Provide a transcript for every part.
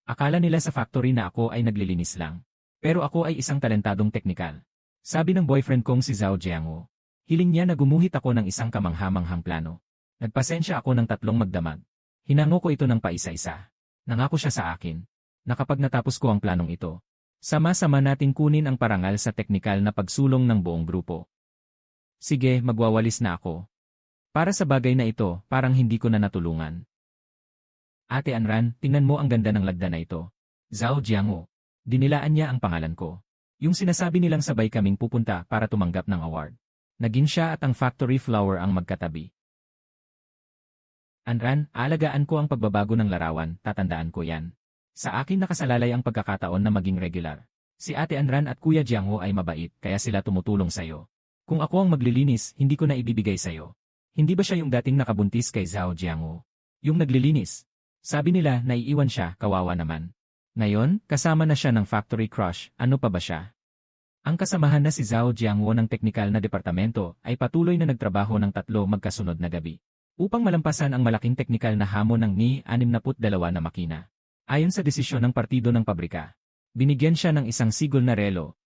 Akala nila sa factory na ako ay naglilinis lang. Pero ako ay isang talentadong teknikal. Sabi ng boyfriend kong si Zhao Jiangwo. Hiling niya na gumuhit ako ng isang kamanghamanghang plano. Nagpasensya ako ng 3 magdamag. Hinango ko ito ng paisa-isa. Nangako siya sa akin na kapag natapos ko ang planong ito, sama-sama nating kunin ang parangal sa teknikal na pagsulong ng buong grupo. Sige, magwawalis na ako. Para sa bagay na ito, parang hindi ko na natulungan. Ate Anran, tingnan mo ang ganda ng lagda na ito. Zhao Jiangwo. Dinilaan niya ang pangalan ko. Yung sinasabi nilang sabay kaming pupunta para tumanggap ng award. Naging siya at ang factory flower ang magkatabi. Anran, alagaan ko ang pagbabago ng larawan, tatandaan ko yan. Sa akin nakasalalay ang pagkakataon na maging regular. Si Ate Anran at Kuya Jiangwo ay mabait, kaya sila tumutulong sa'yo. Kung ako ang maglilinis, hindi ko na ibibigay sa'yo. Hindi ba siya yung dating nakabuntis kay Zhao Jiangwo? Yung naglilinis. Sabi nila naiiwan siya, kawawa naman. Ngayon, kasama na siya ng factory crush, ano pa ba siya? Ang kasamahan na si Zhao Jiangwo ng teknikal na departamento ay patuloy na nagtrabaho ng 3 magkasunod na gabi upang malampasan ang malaking teknikal na hamon ng Ni-62 na makina. Ayon sa desisyon ng partido ng pabrika, binigyan siya ng isang sigol na relo.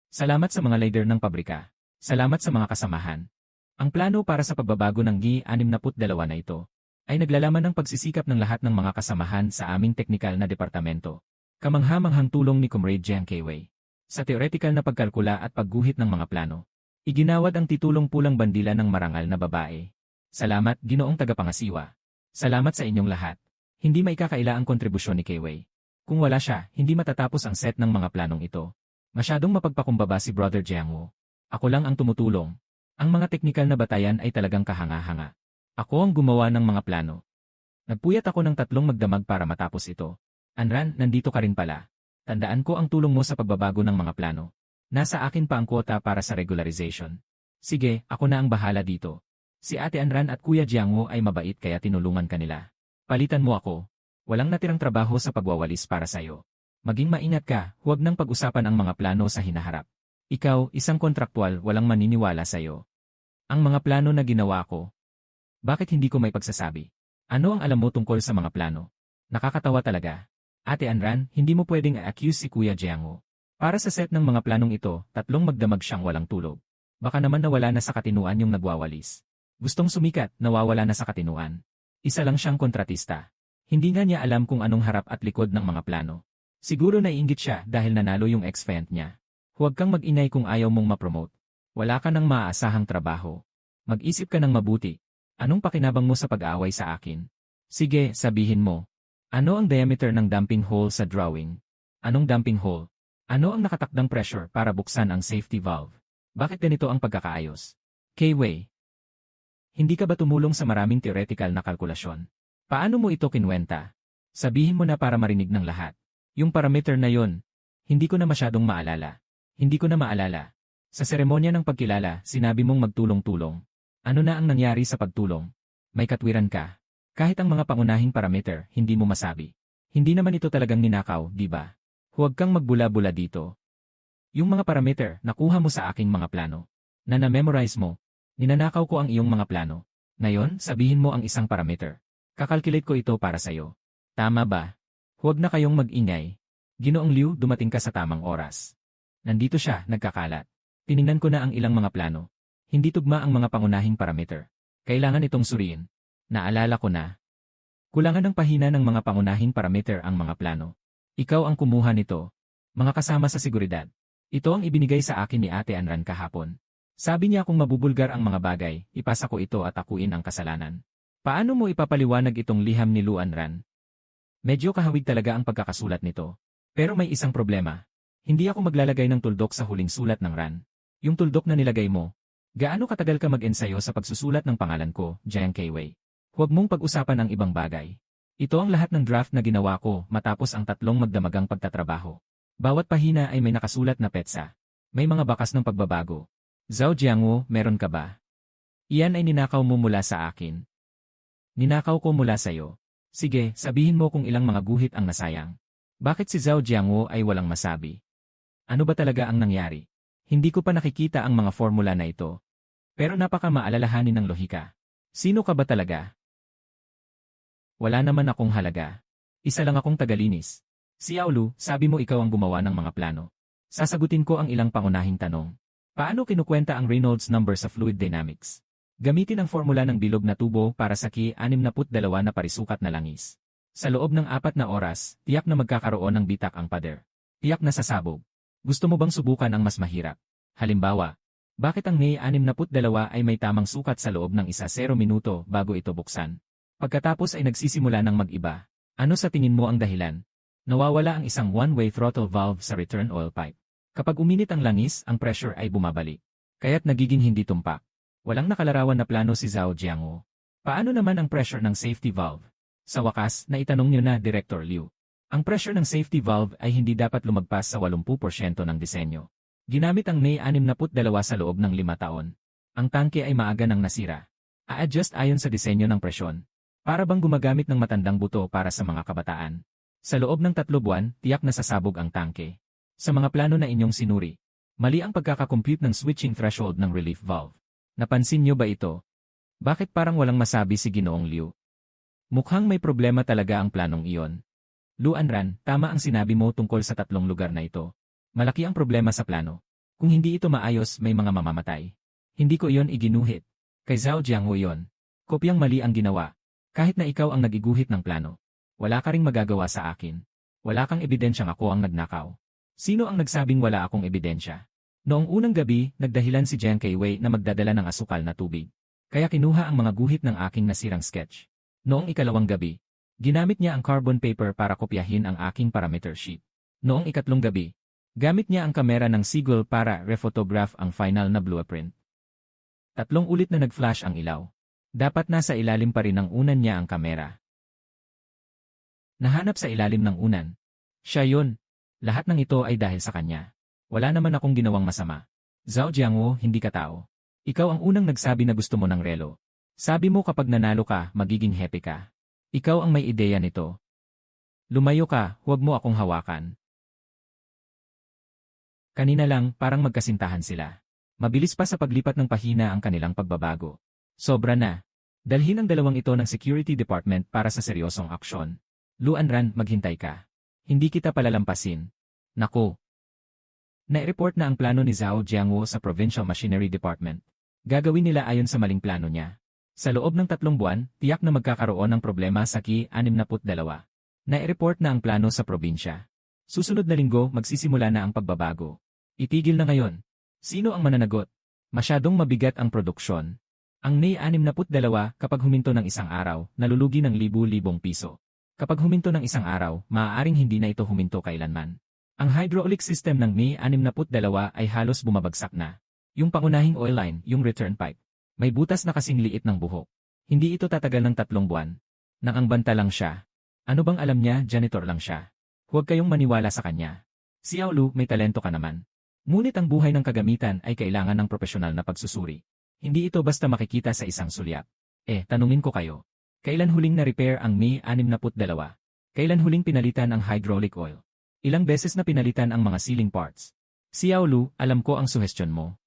Salamat sa mga leader ng pabrika. Salamat sa mga kasamahan. Ang plano para sa pagbabago ng Ni-62 na ito ay naglalaman ng pagsisikap ng lahat ng mga kasamahan sa aming teknikal na departamento. Kamanghamanghang tulong ni Comrade Jiang Kaiwei sa teoretikal na pagkalkula at pagguhit ng mga plano. Iginawad ang titulong pulang bandila ng marangal na babae. Salamat, Ginoong Tagapangasiwa. Salamat sa inyong lahat. Hindi maikakaila ang kontribusyon ni Kaiwei. Kung wala siya, hindi matatapos ang set ng mga planong ito. Masyadong mapagpakumbaba si Brother Jiangwo. Ako lang ang tumutulong. Ang mga teknikal na batayan ay talagang kahanga-hanga. Ako ang gumawa ng mga plano. Nagpuyat ako ng 3 magdamag para matapos ito. Anran, nandito ka rin pala. Tandaan ko ang tulong mo sa pagbabago ng mga plano. Nasa akin pa ang kwota para sa regularization. Sige, ako na ang bahala dito. Si Ate Anran at Kuya Jiangwo ay mabait kaya tinulungan kanila. Palitan mo ako. Walang natirang trabaho sa pagwawalis para sa'yo. Maging maingat ka, huwag nang pag-usapan ang mga plano sa hinaharap. Ikaw, isang kontraktual, walang maniniwala sa'yo. Ang mga plano na ginawa ko. Bakit hindi ko may pagsasabi? Ano ang alam mo tungkol sa mga plano? Nakakatawa talaga. Ate Anran, hindi mo pwedeng i-accuse si Kuya Jiangwo. Para sa set ng mga planong ito, 3 magdamag siyang walang tulog. Baka naman nawala na sa katinuan yung nagwawalis. Gustong sumikat, nawawala na sa katinuan. Isa lang siyang kontratista. Hindi nga niya alam kung anong harap at likod ng mga plano. Siguro naiinggit siya dahil nanalo yung ex-client niya. Huwag kang mag-inay kung ayaw mong ma-promote. Wala ka nang maaasahang trabaho. Mag-isip ka ng mabuti. Anong pakinabang mo sa pag-aaway sa akin? Sige, sabihin mo. Ano ang diameter ng damping hole sa drawing? Anong damping hole? Ano ang nakatakdang pressure para buksan ang safety valve? Bakit ganito ang pagkakaayos? Kaiwei. Hindi ka ba tumulong sa maraming theoretical na kalkulasyon? Paano mo ito kinwenta? Sabihin mo na para marinig ng lahat. Yung parameter na yon, hindi ko na masyadong maalala. Hindi ko na maalala. Sa seremonya ng pagkilala, sinabi mong magtulong-tulong. Ano na ang nangyari sa pagtulong? May katwiran ka. Kahit ang mga pangunahing parameter, hindi mo masabi. Hindi naman ito talagang ninakaw, di ba? Huwag kang magbula-bula dito. Yung mga parameter, nakuha mo sa aking mga plano. Na na-memorize mo. Ninanakaw ko ang iyong mga plano. Ngayon, sabihin mo ang isang parameter. Kakalculate ko ito para sa'yo. Tama ba? Huwag na kayong mag-ingay. Ginoong Liu, dumating ka sa tamang oras. Nandito siya, nagkakalat. Tiningnan ko na ang ilang mga plano. Hindi tugma ang mga pangunahing parameter. Kailangan itong suriin. Naalala ko na. Kulangan ng pahina ng mga pangunahing parameter ang mga plano. Ikaw ang kumuha nito. Mga kasama sa seguridad. Ito ang ibinigay sa akin ni Ate Anran kahapon. Sabi niya kung mabubulgar ang mga bagay, ipasa ko ito at akuin ang kasalanan. Paano mo ipapaliwanag itong liham ni Lu Anran? Medyo kahawig talaga ang pagkakasulat nito. Pero may isang problema. Hindi ako maglalagay ng tuldok sa huling sulat ng Ran. Yung tuldok na nilagay mo. Gaano katagal ka mag-ensayo sa pagsusulat ng pangalan ko, Jiang Kaiwei? Huwag mong pag-usapan ang ibang bagay. Ito ang lahat ng draft na ginawa ko matapos ang 3 magdamagang pagtatrabaho. Bawat pahina ay may nakasulat na petsa. May mga bakas ng pagbabago. Zhao Jiangwo, meron ka ba? Iyan ay ninakaw mo mula sa akin. Ninakaw ko mula sa'yo. Sige, sabihin mo kung ilang mga guhit ang nasayang. Bakit si Zhao Jiangwo ay walang masabi? Ano ba talaga ang nangyari? Hindi ko pa nakikita ang mga formula na ito. Pero napaka maalalahanin ng lohika. Sino ka ba talaga? Wala naman akong halaga. Isa lang akong tagalinis. Xiaolu, sabi mo ikaw ang gumawa ng mga plano. Sasagutin ko ang ilang pangunahing tanong. Paano kinukwenta ang Reynolds number sa fluid dynamics? Gamitin ang formula ng bilog na tubo para sa Ki-62 na parisukat na langis. Sa loob ng 4 na oras, tiyak na magkakaroon ng bitak ang pader. Tiyak na sasabog. Gusto mo bang subukan ang mas mahirap? Halimbawa, bakit ang Ni-62 ay may tamang sukat sa loob ng 1-0 minuto bago ito buksan? Pagkatapos ay nagsisimula ng mag-iba. Ano sa tingin mo ang dahilan? Nawawala ang isang one-way throttle valve sa return oil pipe. Kapag uminit ang langis, ang pressure ay bumabalik. Kaya't nagiging hindi tumpak. Walang nakalarawan na plano si Zhao Jiangwo. Paano naman ang pressure ng safety valve? Sa wakas, naitanong niyo na Director Liu. Ang pressure ng safety valve ay hindi dapat lumagpas sa 80% ng disenyo. Ginamit ang Ni-62 sa loob ng 5 taon. Ang tangke ay maaga nang nasira. A-adjust ayon sa disenyo ng presyon. Para bang gumagamit ng matandang buto para sa mga kabataan. Sa loob ng 3 buwan, tiyak na sasabog ang tangke. Sa mga plano na inyong sinuri, mali ang pagkakakompute ng switching threshold ng relief valve. Napansin niyo ba ito? Bakit parang walang masabi si Ginoong Liu? Mukhang may problema talaga ang planong iyon. Luanran, tama ang sinabi mo tungkol sa 3 lugar na ito. Malaki ang problema sa plano. Kung hindi ito maayos, may mga mamamatay. Hindi ko iyon iginuhit. Kay Zhao Jiangwo iyon. Kopyang mali ang ginawa. Kahit na ikaw ang nag-iguhit ng plano. Wala ka ring magagawa sa akin. Wala kang ebidensyang ako ang nagnakaw. Sino ang nagsabing wala akong ebidensya? Noong unang gabi, nagdahilan si Jiang Kaiwei na magdadala ng asukal na tubig. Kaya kinuha ang mga guhit ng aking nasirang sketch. Noong ikalawang gabi, ginamit niya ang carbon paper para kopyahin ang aking parameter sheet. Noong ikatlong gabi, gamit niya ang kamera ng Seagull para rephotograph ang final na blueprint. 3 ulit na nag-flash ang ilaw. Dapat nasa ilalim pa rin ng unan niya ang kamera. Nahanap sa ilalim ng unan. Siya yun. Lahat ng ito ay dahil sa kanya. Wala naman akong ginawang masama. Zhao Jiangwo, hindi ka tao. Ikaw ang unang nagsabi na gusto mo ng relo. Sabi mo kapag nanalo ka, magiging happy ka. Ikaw ang may ideya nito. Lumayo ka, huwag mo akong hawakan. Kanina lang, parang magkasintahan sila. Mabilis pa sa paglipat ng pahina ang kanilang pagbabago. Sobra na. Dalhin ang dalawang ito ng Security Department para sa seryosong aksyon. Luanran, maghintay ka. Hindi kita palalampasin. Naku. Na-report na ang plano ni Zhao Jiangwo sa Provincial Machinery Department. Gagawin nila ayon sa maling plano niya. Sa loob ng 3 buwan, tiyak na magkakaroon ng problema sa Ki-62. Na-report na ang plano sa probinsya. Susunod na linggo, magsisimula na ang pagbabago. Itigil na ngayon. Sino ang mananagot? Masyadong mabigat ang produksyon. Ang Ni-62 kapag huminto ng 1 araw, nalulugi ng libu-libong piso. Kapag huminto ng 1 araw, maaaring hindi na ito huminto kailanman. Ang hydraulic system ng Ni-62 ay halos bumabagsak na. Yung pangunahing oil line, yung return pipe. May butas na kasing liit ng buhok. Hindi ito tatagal ng 3 buwan. Nang ang banta lang siya. Ano bang alam niya, janitor lang siya. Huwag kayong maniwala sa kanya. Xiaolu, may talento ka naman. Ngunit ang buhay ng kagamitan ay kailangan ng profesional na pagsusuri. Hindi ito basta makikita sa isang sulyap. Tanungin ko kayo. Kailan huling na-repair ang Mi-62? Kailan huling pinalitan ang hydraulic oil? Ilang beses na pinalitan ang mga sealing parts? Xiaolu, alam ko ang suhestyon mo.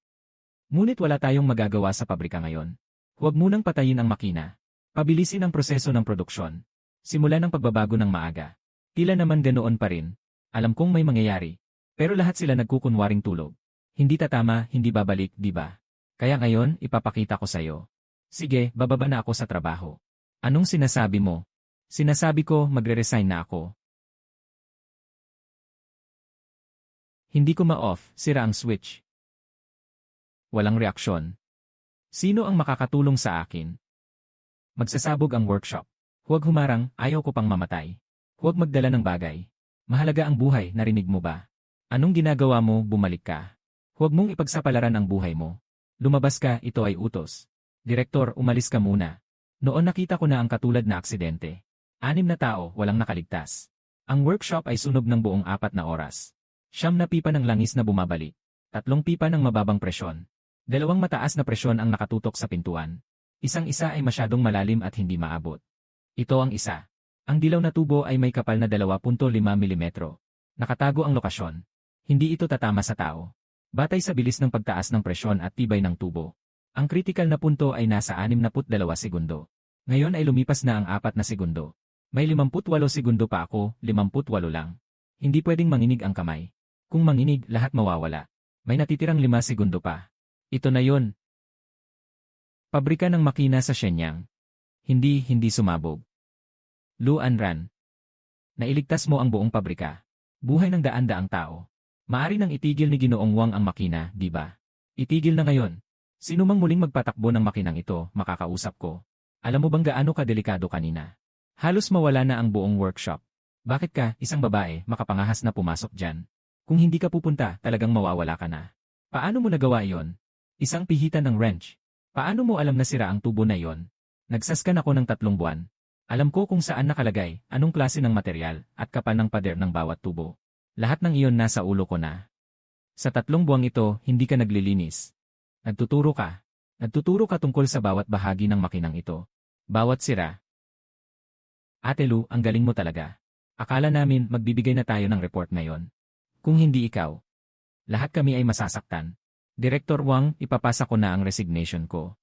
Ngunit wala tayong magagawa sa pabrika ngayon. Huwag munang patayin ang makina. Pabilisin ang proseso ng produksyon. Simulan ang pagbabago ng maaga. Tila naman ganoon pa rin. Alam kong may mangyayari. Pero lahat sila nagkukunwaring tulog. Hindi tatama, hindi babalik, di ba? Kaya ngayon, ipapakita ko sa'yo. Sige, bababa na ako sa trabaho. Anong sinasabi mo? Sinasabi ko, magre-resign na ako. Hindi ko ma-off, sira ang switch. Walang reaksyon. Sino ang makakatulong sa akin? Magsasabog ang workshop. Huwag humarang, ayaw ko pang mamatay. Huwag magdala ng bagay. Mahalaga ang buhay, narinig mo ba? Anong ginagawa mo, bumalik ka. Huwag mong ipagsapalaran ang buhay mo. Lumabas ka, ito ay utos. Direktor, umalis ka muna. Noon nakita ko na ang katulad na aksidente. 6 na tao, walang nakaligtas. Ang workshop ay sunog ng buong 4 na oras. 9 na pipa ng langis na bumabalik. 3 pipa ng mababang presyon. 2 mataas na presyon ang nakatutok sa pintuan. Isang-isa ay masyadong malalim at hindi maabot. Ito ang isa. Ang dilaw na tubo ay may kapal na 2.5 mm. Nakatago ang lokasyon. Hindi ito tatama sa tao. Batay sa bilis ng pagtaas ng presyon at tibay ng tubo. Ang critical na punto ay nasa 62 segundo. Ngayon ay lumipas na ang 4 na segundo. May 58 segundo pa ako, 58 lang. Hindi pwedeng manginig ang kamay. Kung manginig, lahat mawawala. May natitirang 5 segundo pa. Ito na yun. Pabrika ng makina sa Shenyang. Hindi sumabog. Lu Anran. Nailigtas mo ang buong pabrika. Buhay ng daan-daang tao. Maari nang itigil ni Ginoong Wang ang makina, di ba? Itigil na ngayon. Sino mang muling magpatakbo ng makinang ito, makakausap ko. Alam mo bang gaano kadelikado kanina? Halos mawala na ang buong workshop. Bakit ka, isang babae, makapangahas na pumasok dyan? Kung hindi ka pupunta, talagang mawawala ka na. Paano mo nagawa iyon? Isang pihitan ng wrench. Paano mo alam na sira ang tubo na iyon? Nagsaskan ako ng 3 buwan. Alam ko kung saan nakalagay, anong klase ng material, at kapal ng pader ng bawat tubo. Lahat ng iyon nasa ulo ko na. Sa 3 buwang ito, hindi ka naglilinis. Nagtuturo ka. Nagtuturo ka tungkol sa bawat bahagi ng makinang ito. Bawat sira. Ate Lu, ang galing mo talaga. Akala namin magbibigay na tayo ng report ngayon. Kung hindi ikaw, lahat kami ay masasaktan. Director Wang, ipapasa ko na ang resignation ko.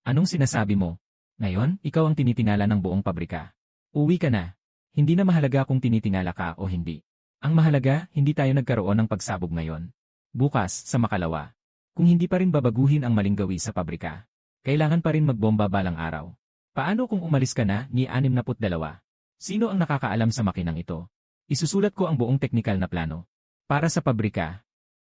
Anong sinasabi mo? Ngayon, ikaw ang tinitingala ng buong pabrika. Uwi ka na. Hindi na mahalaga kung tinitingala ka o hindi. Ang mahalaga, hindi tayo nagkaroon ng pagsabog ngayon. Bukas, sa makalawa. Kung hindi pa rin babaguhin ang maling gawi sa pabrika, kailangan pa rin magbomba balang araw. Paano kung umalis ka na ni 62? Sino ang nakakaalam sa makinang ito? Isusulat ko ang buong teknikal na plano. Para sa pabrika.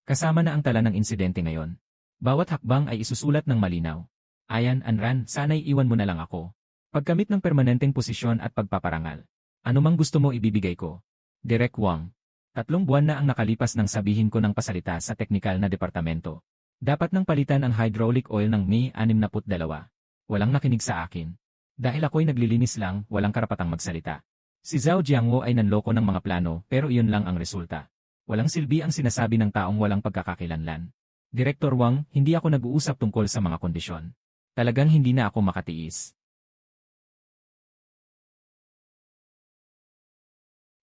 Kasama na ang tala ng insidente ngayon. Bawat hakbang ay isusulat ng malinaw. Ayan, Anran, sana'y iwan mo na lang ako. Pagkamit ng permanenteng posisyon at pagpaparangal. Ano mang gusto mo ibibigay ko. Direk Wang. 3 buwan na ang nakalipas nang sabihin ko ng pasalita sa teknikal na departamento. Dapat nang palitan ang hydraulic oil ng May 62. Walang nakinig sa akin. Dahil ako'y naglilinis lang, walang karapatang magsalita. Si Zhao Jiangwo ay nanloko ng mga plano pero iyon lang ang resulta. Walang silbi ang sinasabi ng taong walang pagkakakilanlan. Direktor Wang, hindi ako nag-uusap tungkol sa mga kondisyon. Talagang hindi na ako makatiis.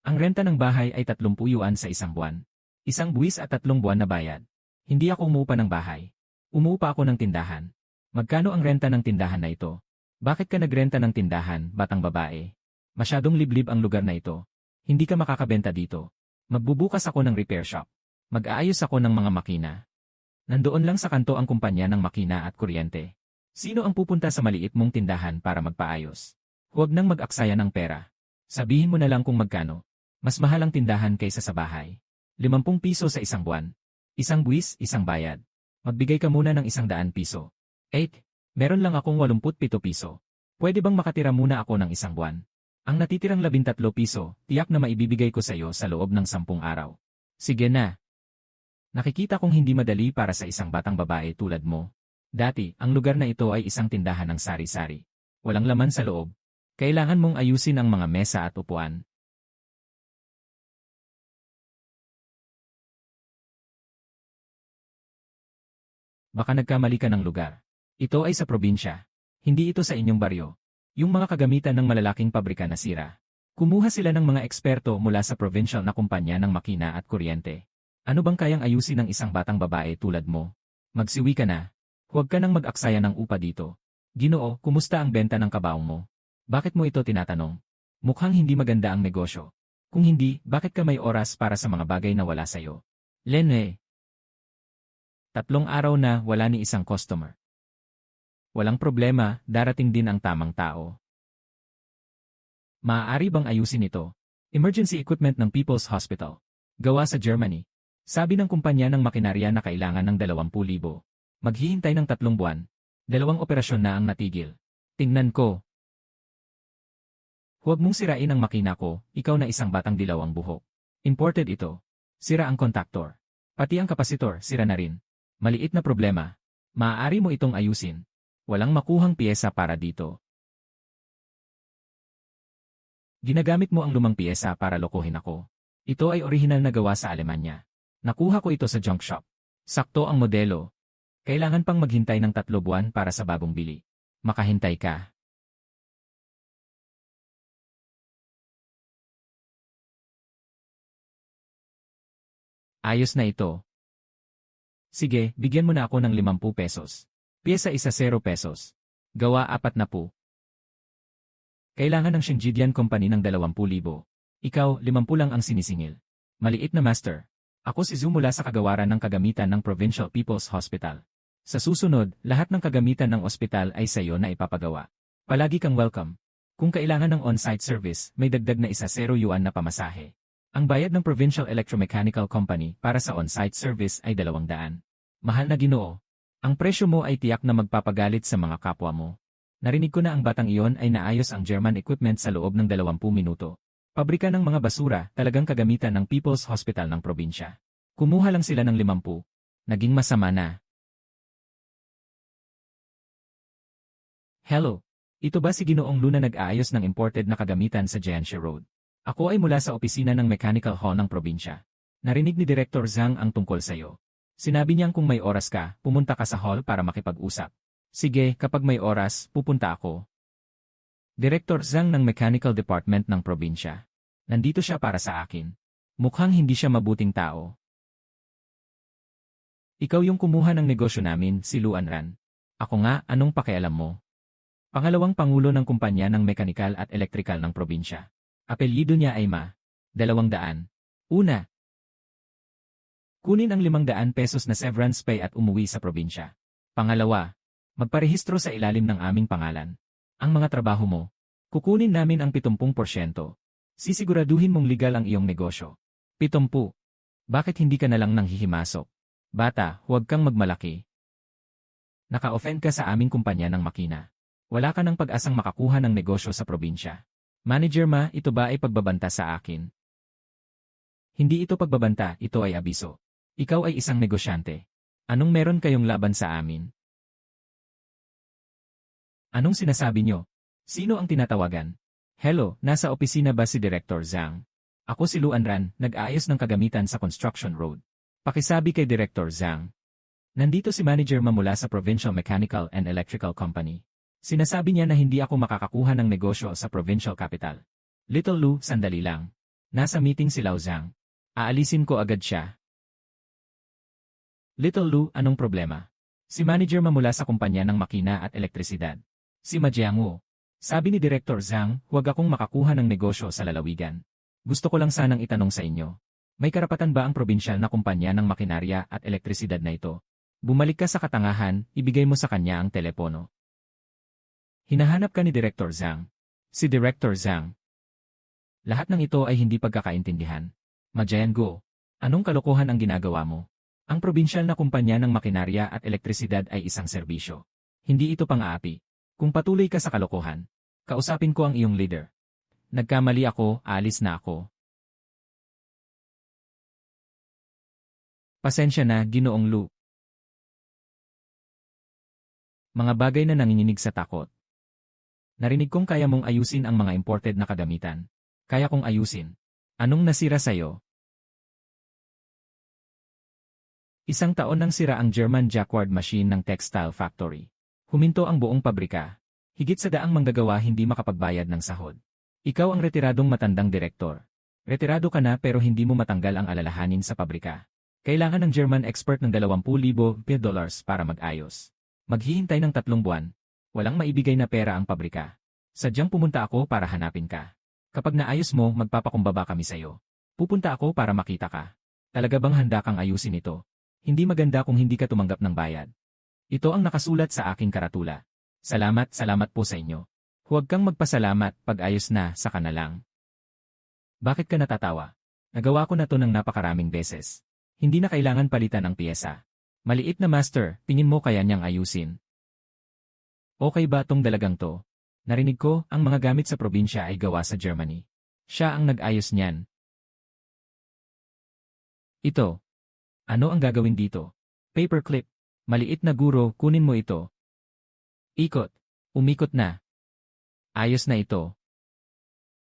Ang renta ng bahay ay 30 yuan sa 1 buwan. Isang buwis at 3 buwan na bayad. Hindi ako umuupa ng bahay. Umuupa ako ng tindahan. Magkano ang renta ng tindahan na ito? Bakit ka nagrenta ng tindahan, batang babae? Masyadong liblib ang lugar na ito. Hindi ka makakabenta dito. Magbubukas ako ng repair shop. Mag-aayos ako ng mga makina. Nandoon lang sa kanto ang kumpanya ng makina at kuryente. Sino ang pupunta sa maliit mong tindahan para magpaayos? Huwag nang mag-aksaya ng pera. Sabihin mo na lang kung magkano. Mas mahal ang tindahan kaysa sa bahay. 50 piso sa 1 buwan. Isang buwis, isang bayad. Magbigay ka muna ng 100 piso. 8. Meron lang akong 87 piso. Pwede bang makatira muna ako ng 1 buwan? Ang natitirang 13 piso, tiyak na maibibigay ko sa iyo sa loob ng 10 araw. Sige na. Nakikita kong hindi madali para sa isang batang babae tulad mo. Dati, ang lugar na ito ay isang tindahan ng sari-sari. Walang laman sa loob. Kailangan mong ayusin ang mga mesa at upuan. Baka nagkamali ka ng lugar. Ito ay sa probinsya. Hindi ito sa inyong baryo. Yung mga kagamitan ng malalaking pabrika na sira. Kumuha sila ng mga eksperto mula sa provincial na kumpanya ng makina at kuryente. Ano bang kayang ayusin ng isang batang babae tulad mo? Magsiwi ka na. Huwag ka nang mag-aksaya ng upa dito. Ginoo, kumusta ang benta ng kabaong mo? Bakit mo ito tinatanong? Mukhang hindi maganda ang negosyo. Kung hindi, bakit ka may oras para sa mga bagay na wala sa'yo? Lene. 3 araw na wala ni isang customer. Walang problema, darating din ang tamang tao. Maaari bang ayusin ito? Emergency equipment ng People's Hospital. Gawa sa Germany. Sabi ng kumpanya ng makinarya na kailangan ng 20,000. Maghihintay ng 3 buwan. 2 operasyon na ang natigil. Tingnan ko. Huwag mong sirain ang makina ko, ikaw na isang batang dilaw ang buhok. Imported ito. Sira ang contactor. Pati ang kapasitor, sira na rin. Maliit na problema. Maaari mo itong ayusin. Walang makuhang piyesa para dito. Ginagamit mo ang lumang piyesa para lokohin ako. Ito ay orihinal na gawa sa Alemanya. Nakuha ko ito sa junk shop. Sakto ang modelo. Kailangan pang maghintay ng 3 buwan para sa bagong bili. Makahintay ka. Ayos na ito. Sige, bigyan mo na ako ng 50 pesos. Piyesa isa 0 pesos. Gawa 40. Kailangan ng Shinjidian Company ng 20,000. Ikaw, 50 lang ang sinisingil. Maliit na master. Ako si Zhu mula sa kagawaran ng kagamitan ng Provincial People's Hospital. Sa susunod, lahat ng kagamitan ng ospital ay sa iyo na ipapagawa. Palagi kang welcome. Kung kailangan ng on-site service, may dagdag na isa 0 yuan na pamasahe. Ang bayad ng Provincial Electromechanical Company para sa on-site service ay 200. Mahal na Ginoo. Ang presyo mo ay tiyak na magpapagalit sa mga kapwa mo. Narinig ko na ang batang iyon ay naayos ang German equipment sa loob ng 20 minuto. Pabrika ng mga basura, talagang kagamitan ng People's Hospital ng probinsya. Kumuha lang sila ng 50. Naging masama na. Hello. Ito ba si Ginoong Lu na nag-aayos ng imported na kagamitan sa Jianshe Road? Ako ay mula sa opisina ng Mechanical Hall ng probinsya. Narinig ni Director Zhang ang tungkol sa iyo. Sinabi niyang kung may oras ka, pumunta ka sa hall para makipag-usap. Sige, kapag may oras, pupunta ako. Director Zhang ng Mechanical Department ng probinsya. Nandito siya para sa akin. Mukhang hindi siya mabuting tao. Ikaw yung kumuha ng negosyo namin, si Lu Anran. Ako nga, anong pakialam mo? Pangalawang pangulo ng kumpanya ng mekanikal at elektrikal ng probinsya. Apelyido niya ay Ma. 200. Una. Kunin ang 500 pesos na severance pay at umuwi sa probinsya. Pangalawa. Magparehistro sa ilalim ng aming pangalan. Ang mga trabaho mo. Kukunin namin ang 70%. Sisiguraduhin mong legal ang iyong negosyo. 70. Bakit hindi ka na lang nanghihimasok? Bata, huwag kang magmalaki. Naka-offend ka sa aming kumpanya ng makina. Wala ka ng pag-asang makakuha ng negosyo sa probinsya. Manager Ma, ito ba ay pagbabanta sa akin? Hindi ito pagbabanta, ito ay abiso. Ikaw ay isang negosyante. Anong meron kayong laban sa amin? Anong sinasabi nyo? Sino ang tinatawagan? Hello, nasa opisina ba si Director Zhang? Ako si Lu Anran, nag-aayos ng kagamitan sa construction road. Pakisabi kay Director Zhang. Nandito si Manager Ma mula sa Provincial Mechanical and Electrical Company. Sinasabi niya na hindi ako makakakuha ng negosyo sa provincial capital. Little Lu, sandali lang. Nasa meeting si Lao Zhang. Aalisin ko agad siya. Little Lu, anong problema? Si Manager Ma mula sa kumpanya ng makina at elektrisidad. Si Ma Jiangwo. Sabi ni Director Zhang, huwag akong makakuha ng negosyo sa lalawigan. Gusto ko lang sanang itanong sa inyo. May karapatan ba ang probinsyal na kumpanya ng makinarya at elektrisidad na ito? Bumalik ka sa katangahan, ibigay mo sa kanya ang telepono. Hinahanap ka ni Director Zhang. Si Director Zhang. Lahat ng ito ay hindi pagkakaintindihan. Ma Jiangwo, anong kalokohan ang ginagawa mo? Ang probinsyal na kumpanya ng makinarya at elektrisidad ay isang serbisyo. Hindi ito pang-aapi. Kung patuloy ka sa kalokohan, kausapin ko ang iyong leader. Nagkamali ako, aalis na ako. Pasensya na, Ginoong Lu. Mga bagay na nanginginig sa takot. Narinig kong kaya mong ayusin ang mga imported na kagamitan. Kaya kong ayusin. Anong nasira sa'yo? Isang taon nang sira ang German Jacquard machine ng textile factory. Huminto ang buong pabrika. Higit sa daang manggagawa hindi makapagbayad ng sahod. Ikaw ang retiradong matandang direktor. Retirado ka na pero hindi mo matanggal ang alalahanin sa pabrika. Kailangan ng German expert ng 20,000 dollars para mag-ayos. Maghihintay ng 3 buwan. Walang maibigay na pera ang pabrika. Sadyang pumunta ako para hanapin ka. Kapag naayos mo, magpapakumbaba kami sa'yo. Pupunta ako para makita ka. Talaga bang handa kang ayusin ito? Hindi maganda kung hindi ka tumanggap ng bayad. Ito ang nakasulat sa aking karatula. Salamat po sa inyo. Huwag kang magpasalamat, pag-ayos na, saka na lang. Bakit ka natatawa? Nagawa ko na to ng napakaraming beses. Hindi na kailangan palitan ang piyesa. Maliit na master, tingin mo kaya niyang ayusin? Okay ba tong dalagang to? Narinig ko, ang mga gamit sa probinsya ay gawa sa Germany. Siya ang nag-ayos niyan. Ito. Ano ang gagawin dito? Paperclip. Maliit na guro, kunin mo ito. Ikot. Umikot na. Ayos na ito.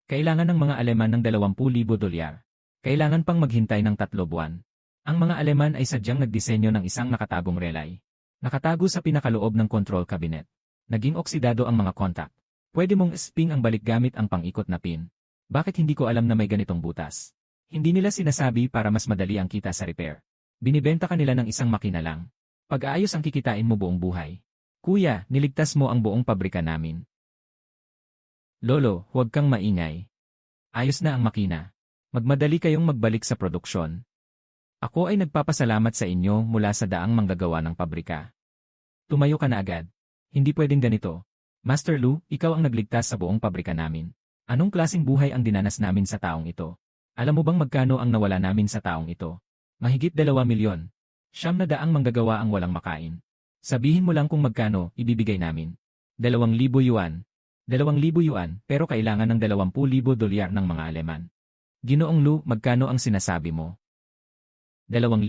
Kailangan ng mga Aleman ng 20,000 dolyar. Kailangan pang maghintay ng 3 buwan. Ang mga Aleman ay sadyang nagdisenyo ng isang nakatagong relay. Nakatago sa pinakaloob ng control cabinet. Naging oksidado ang mga kontak. Pwede mong sping ang balik gamit ang pang-ikot na pin. Bakit hindi ko alam na may ganitong butas? Hindi nila sinasabi para mas madali ang kita sa repair. Binibenta ka nila ng isang makina lang. Pag-aayos ang kikitain mo buong buhay. Kuya, niligtas mo ang buong pabrika namin. Lolo, huwag kang maingay. Ayos na ang makina. Magmadali kayong magbalik sa produksyon. Ako ay nagpapasalamat sa inyo mula sa daang manggagawa ng pabrika. Tumayo ka na agad. Hindi pwedeng ganito. Master Lu, ikaw ang nagligtas sa buong pabrika namin. Anong klaseng buhay ang dinanas namin sa taong ito? Alam mo bang magkano ang nawala namin sa taong ito? Mahigit 2 milyon. 900 manggagawa ang walang makain. Sabihin mo lang kung magkano ibibigay namin. 2,000 yuan. 2,000 yuan, pero kailangan ng 20,000 dolyar ng mga Aleman. Ginoong Lu, magkano ang sinasabi mo? 2,000.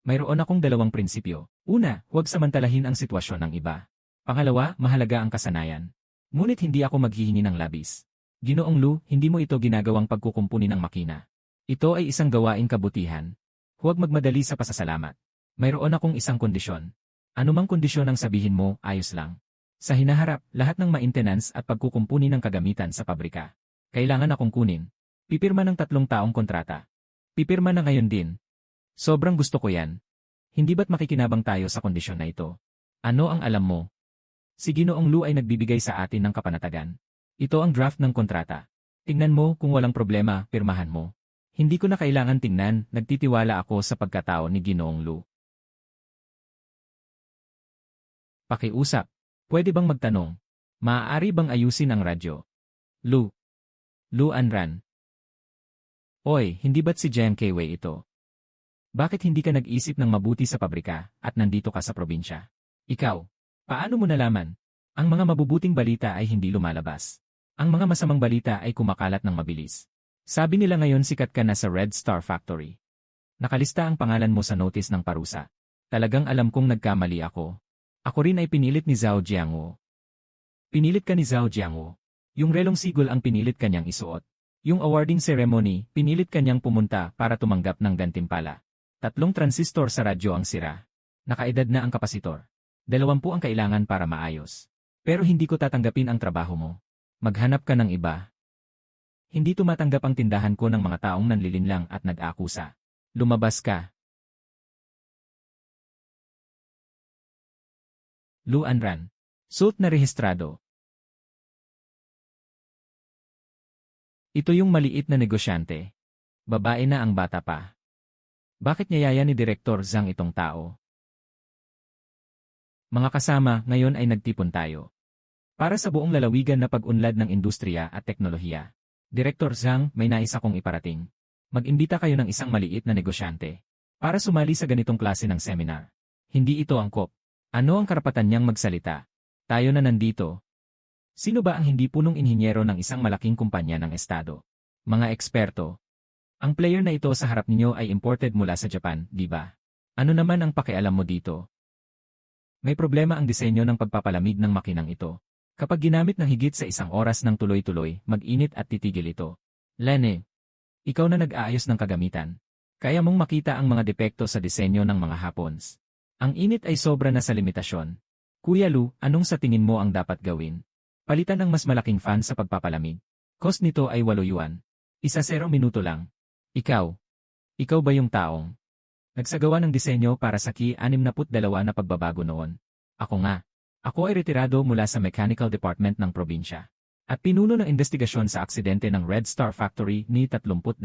Mayroon akong 2 prinsipyo. Una, huwag samantalahin ang sitwasyon ng iba. Pangalawa, mahalaga ang kasanayan. Ngunit hindi ako maghihingi ng labis. Ginoong Lu, hindi mo ito ginagawang pagkukumpuni ng makina. Ito ay isang gawaing kabutihan. Huwag magmadali sa pasasalamat. Mayroon akong isang kondisyon. Anumang kondisyon ang sabihin mo, ayos lang. Sa hinaharap, lahat ng maintenance at pagkukumpuni ng kagamitan sa pabrika. Kailangan akong kunin. Pipirma ng 3 taong kontrata. Pipirma na ngayon din. Sobrang gusto ko yan. Hindi ba't makikinabang tayo sa kondisyon na ito? Ano ang alam mo? Si Ginoong Lu ay nagbibigay sa atin ng kapanatagan. Ito ang draft ng kontrata. Tingnan mo kung walang problema, pirmahan mo. Hindi ko na kailangan tingnan, nagtitiwala ako sa pagkatao ni Ginoong Lu. Pakiusap. Pwede bang magtanong? Maaari bang ayusin ang radyo? Lu. Lu Anran. Oy, hindi ba't si Jiang Kewei ito? Bakit hindi ka nag-isip ng mabuti sa pabrika at nandito ka sa probinsya? Ikaw, paano mo nalaman? Ang mga mabubuting balita ay hindi lumalabas. Ang mga masamang balita ay kumakalat ng mabilis. Sabi nila ngayon sikat ka na sa Red Star Factory. Nakalista ang pangalan mo sa notice ng parusa. Talagang alam kong nagkamali ako. Ako rin ay pinilit ni Zhao Jiangwo. Pinilit ka ni Zhao Jiangwo. Yung relong sigol ang pinilit kanyang isuot. Yung awarding ceremony, pinilit kanyang pumunta para tumanggap ng gantimpala. 3 transistor sa radyo ang sira. Nakaedad na ang kapasitor. 20 ang kailangan para maayos. Pero hindi ko tatanggapin ang trabaho mo. Maghanap ka ng iba. Hindi tumatanggap ang tindahan ko ng mga taong nanlilinlang at nag-aakusa. Lumabas ka. Lu Anran. Suit na rehistrado. Ito yung maliit na negosyante. Babae na ang bata pa. Bakit niyaya ni Direktor Zhang itong tao? Mga kasama, ngayon ay nagtipon tayo. Para sa buong lalawigan na pag-unlad ng industriya at teknolohiya. Direktor Zhang, may nais akong iparating. Mag-imbita kayo ng isang maliit na negosyante. Para sumali sa ganitong klase ng seminar. Hindi ito angkop. Ano ang karapatan niyang magsalita? Tayo na nandito. Sino ba ang hindi punong inhinyero ng isang malaking kumpanya ng estado? Mga eksperto. Ang player na ito sa harap ninyo ay imported mula sa Japan, di ba? Ano naman ang pakialam mo dito? May problema ang disenyo ng pagpapalamig ng makinang ito. Kapag ginamit ng higit sa 1 oras ng tuloy-tuloy, mag-init at titigil ito. Lene, ikaw na nag-aayos ng kagamitan. Kaya mong makita ang mga depekto sa disenyo ng mga hapons. Ang init ay sobra na sa limitasyon. Kuya Lu, anong sa tingin mo ang dapat gawin? Palitan ng mas malaking fan sa pagpapalamig. Cost nito ay 8 yuan. 0 minuto lang. Ikaw. Ikaw ba yung taong nagsagawa ng disenyo para sa Ki-62 na pagbabago noon? Ako nga. Ako ay retirado mula sa Mechanical Department ng probinsya. At pinuno ng investigasyon sa aksidente ng Red Star Factory ni 32.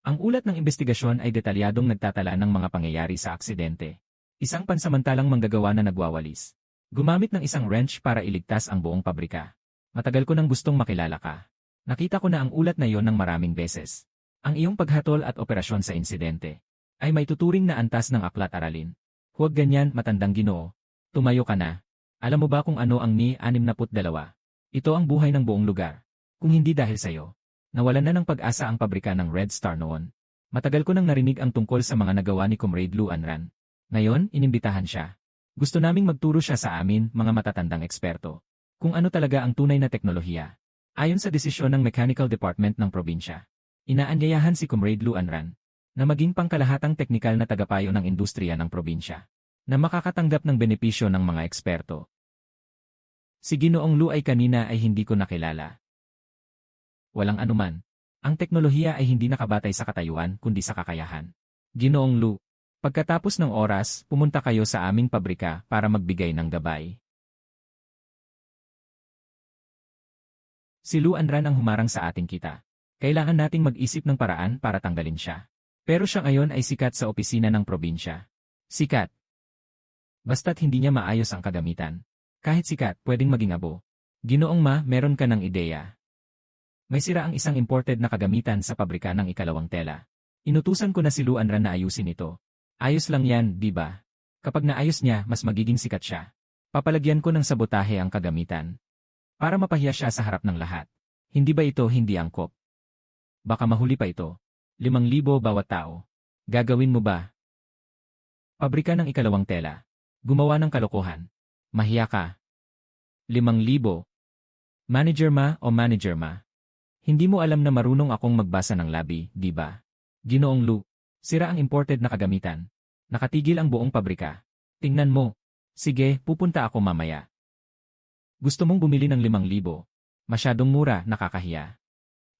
Ang ulat ng investigasyon ay detalyadong nagtatala ng mga pangyayari sa aksidente. Isang pansamantalang manggagawa na nagwawalis. Gumamit ng isang wrench para iligtas ang buong pabrika. Matagal ko nang gustong makilala ka. Nakita ko na ang ulat na yon ng maraming beses. Ang iyong paghatol at operasyon sa insidente ay may tuturing na antas ng aklat aralin. Huwag ganyan, matandang Ginoo. Tumayo ka na. Alam mo ba kung ano ang Ni-62? Ito ang buhay ng buong lugar. Kung hindi dahil sa'yo, nawalan na ng pag-asa ang pabrika ng Red Star noon. Matagal ko nang narinig ang tungkol sa mga nagawa ni Comrade Lu Anran. Ngayon, inimbitahan siya. Gusto naming magturo siya sa amin, mga matatandang eksperto, kung ano talaga ang tunay na teknolohiya. Ayon sa desisyon ng Mechanical Department ng probinsya, inaanyayahan si Comrade Lu Anran na maging pangkalahatang teknikal na tagapayo ng industriya ng probinsya na makakatanggap ng benepisyo ng mga eksperto. Si Ginoong Lu ay kanina ay hindi ko nakilala. Walang anuman. Ang teknolohiya ay hindi nakabatay sa katayuan kundi sa kakayahan. Ginoong Lu, pagkatapos ng oras, pumunta kayo sa aming pabrika para magbigay ng gabay. Si Lu Anran ang humarang sa ating kita. Kailangan nating mag-isip ng paraan para tanggalin siya. Pero siya ngayon ay sikat sa opisina ng probinsya. Sikat. Basta't hindi niya maayos ang kagamitan. Kahit sikat, pwedeng maging abo. Ginoong Ma, meron ka ng ideya. May sira ang isang imported na kagamitan sa pabrika ng ikalawang tela. Inutusan ko na si Lu Anran na ayusin ito. Ayos lang yan, di ba? Kapag naayos niya, mas magiging sikat siya. Papalagyan ko ng sabotahe ang kagamitan. Para mapahiya siya sa harap ng lahat. Hindi ba ito hindi angkop? Baka mahuli pa ito. 5,000 bawat tao. Gagawin mo ba? Pabrika ng ikalawang tela. Gumawa ng kalokohan. Mahiya ka. 5,000. Manager Ma o Manager Ma? Hindi mo alam na marunong akong magbasa ng labi, di ba? Ginoong Lu, sira ang imported na kagamitan. Nakatigil ang buong pabrika. Tingnan mo. Sige, pupunta ako mamaya. Gusto mong bumili ng 5,000? Masyadong mura, nakakahiya.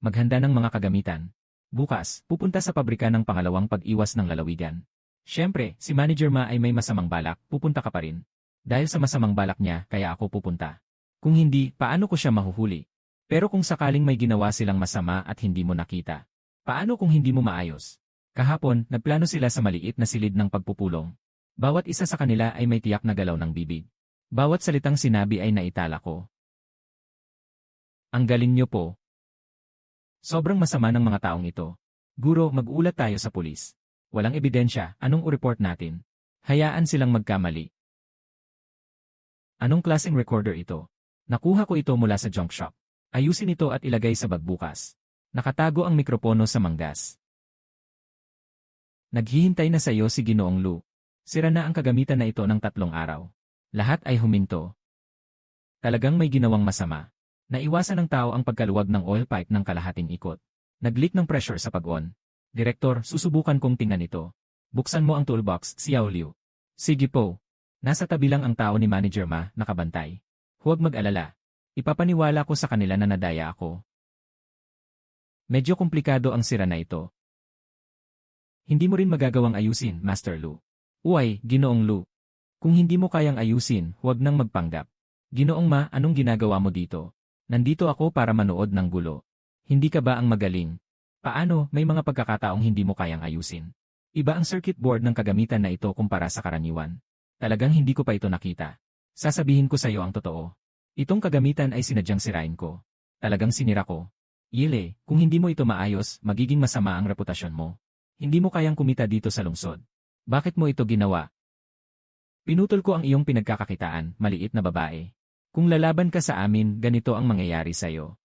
Maghanda ng mga kagamitan. Bukas, pupunta sa pabrika ng pangalawang pag-iwas ng lalawigan. Siyempre, si Manager Ma ay may masamang balak, pupunta ka pa rin. Dahil sa masamang balak niya, kaya ako pupunta. Kung hindi, paano ko siya mahuhuli? Pero kung sakaling may ginawa silang masama at hindi mo nakita, paano kung hindi mo maayos? Kahapon, nagplano sila sa maliit na silid ng pagpupulong. Bawat isa sa kanila ay may tiyak na galaw ng bibig. Bawat salitang sinabi ay naitala ko. Ang galing niyo po. Sobrang masama ng mga taong ito. Guro, mag-ulat tayo sa pulis. Walang ebidensya, anong report natin? Hayaan silang magkamali. Anong klaseng recorder ito? Nakuha ko ito mula sa junk shop. Ayusin ito at ilagay sa bag bukas. Nakatago ang mikropono sa manggas. Naghihintay na sa iyo si Ginoong Lu. Sira na ang kagamitan na ito ng 3 araw. Lahat ay huminto. Talagang may ginawang masama. Naiwasan ng tao ang pagkaluwag ng oil pipe ng kalahating ikot. Nag-leak ng pressure sa pag-on. Direktor, susubukan kong tingnan ito. Buksan mo ang toolbox, Xiao Liu. Sige po. Nasa tabi lang ang tao ni Manager Ma, nakabantay. Huwag mag-alala. Ipapaniwala ko sa kanila na nadaya ako. Medyo komplikado ang sira na ito. Hindi mo rin magagawang ayusin, Master Lu. Uy, Ginoong Lu. Kung hindi mo kayang ayusin, huwag nang magpanggap. Ginoong Ma, anong ginagawa mo dito? Nandito ako para manood ng gulo. Hindi ka ba ang magaling? Paano, may mga pagkakataong hindi mo kayang ayusin? Iba ang circuit board ng kagamitan na ito kumpara sa karaniwan. Talagang hindi ko pa ito nakita. Sasabihin ko sa iyo ang totoo. Itong kagamitan ay sinadyang sirain ko. Talagang sinira ko. Yele, kung hindi mo ito maayos, magiging masama ang reputasyon mo. Hindi mo kayang kumita dito sa lungsod. Bakit mo ito ginawa? Pinutol ko ang iyong pinagkakakitaan, maliit na babae. Kung lalaban ka sa amin, ganito ang mangyayari sa iyo.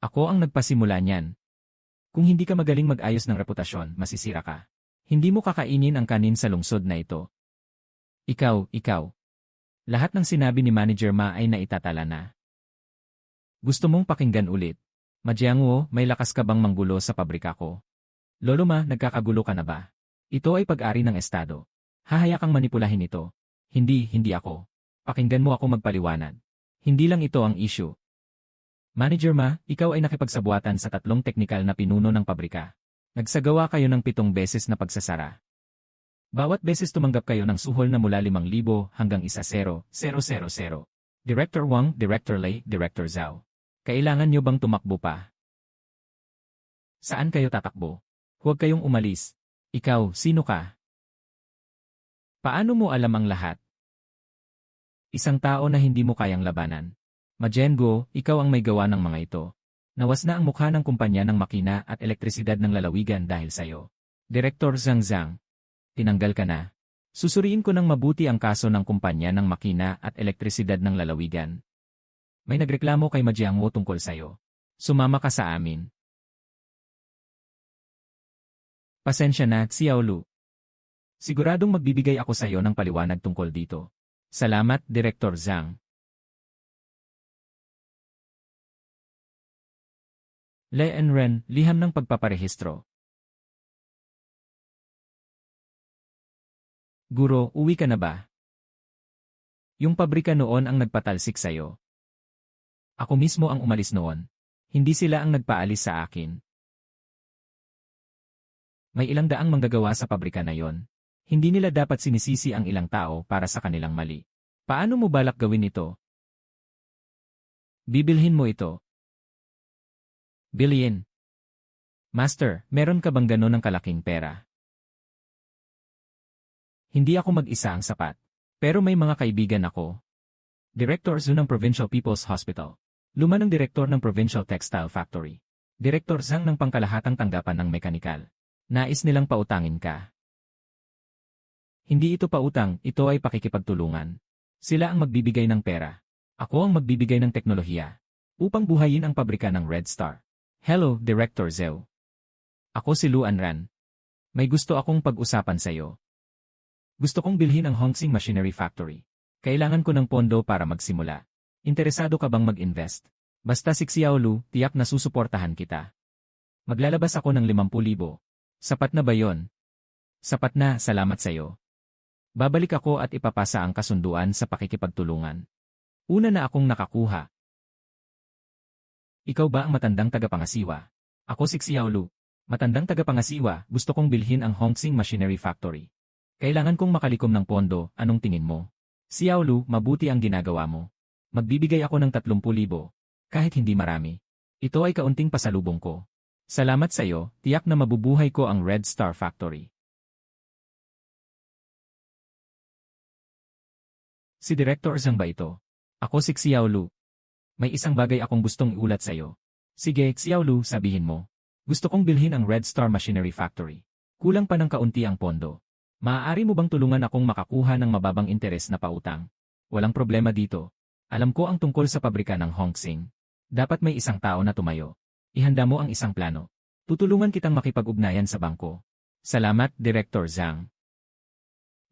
Ako ang nagpasimula niyan. Kung hindi ka magaling mag-ayos ng reputasyon, masisira ka. Hindi mo kakainin ang kanin sa lungsod na ito. Ikaw. Lahat ng sinabi ni Manager Ma ay naitatala na. Gusto mong pakinggan ulit? Majiangwo, may lakas ka bang manggulo sa pabrika ko? Lolo Ma, nagkakagulo ka na ba? Ito ay pag-ari ng estado. Hahaya kang manipulahin ito. Hindi ako. Pakinggan mo ako magpaliwanag. Hindi lang ito ang issue. Manager Ma, ikaw ay nakipagsabuatan sa 3 teknikal na pinuno ng pabrika. Nagsagawa kayo ng 7 beses na pagsasara. Bawat beses tumanggap kayo ng suhol na mula 5,000 hanggang 1,000,000. Director Wang, Director Lei, Director Zhao. Kailangan nyo bang tumakbo pa? Saan kayo tatakbo? Huwag kayong umalis. Ikaw, sino ka? Paano mo alam ang lahat? Isang tao na hindi mo kayang labanan. Majengo, ikaw ang may gawa ng mga ito. Nawas na ang mukha ng kumpanya ng makina at elektrisidad ng lalawigan dahil sayo. Director Zhang. Tinanggal ka na. Susuriin ko ng mabuti ang kaso ng kumpanya ng makina at elektrisidad ng lalawigan. May nagreklamo kay Majiangwo tungkol sayo. Sumama ka sa amin. Pasensya na, Xiao Lu. Siguradong magbibigay ako sayo ng paliwanag tungkol dito. Salamat, Director Zhang. Le Enren, liham ng pagpaparehistro. Guro, uwi ka na ba? Yung pabrika noon ang nagpatalsik sa'yo. Ako mismo ang umalis noon. Hindi sila ang nagpaalis sa akin. May ilang daang manggagawa sa pabrika na yon. Hindi nila dapat sinisisi ang ilang tao para sa kanilang mali. Paano mo balak gawin ito? Bibilhin mo ito. Bilhin. Master, meron ka bang gano'n ng kalaking pera? Hindi ako mag-isa ang sapat. Pero may mga kaibigan ako. Director Zhu ng Provincial People's Hospital. Luma ng Direktor ng Provincial Textile Factory. Direktor Zhang ng pangkalahatang tanggapan ng mekanikal. Nais nilang pautangin ka. Hindi ito pautang, ito ay pakikipagtulungan. Sila ang magbibigay ng pera. Ako ang magbibigay ng teknolohiya. Upang buhayin ang pabrika ng Red Star. Hello, Director Zhou. Ako si Luan Ran. May gusto akong pag-usapan sa iyo. Gusto kong bilhin ang Hongxing Machinery Factory. Kailangan ko ng pondo para magsimula. Interesado ka bang mag-invest? Basta si Xiao Lu, tiyak na susuportahan kita. Maglalabas ako ng 50,000. Sapat na ba yon? Sapat na, salamat sa iyo. Babalik ako at ipapasa ang kasunduan sa pakikipagtulungan. Una na akong nakakuha. Ikaw ba ang matandang tagapangasiwa? Ako si Xiao Lu. Matandang tagapangasiwa, gusto kong bilhin ang Hongxing Machinery Factory. Kailangan kong makalikom ng pondo, anong tingin mo? Xiao Lu, mabuti ang ginagawa mo. Magbibigay ako ng 30,000. Kahit hindi marami. Ito ay kaunting pasalubong ko. Salamat sa iyo, tiyak na mabubuhay ko ang Red Star Factory. Si Director Zhang ba ito? Ako si Xiao Lu. May isang bagay akong gustong iulat sa iyo. Sige, Xiao Lu, sabihin mo. Gusto kong bilhin ang Red Star Machinery Factory. Kulang pa ng kaunti ang pondo. Maaari mo bang tulungan akong makakuha ng mababang interes na pautang? Walang problema dito. Alam ko ang tungkol sa pabrika ng Hongxing. Dapat may isang tao na tumayo. Ihanda mo ang isang plano. Tutulungan kitang makipag-ugnayan sa bangko. Salamat, Director Zhang.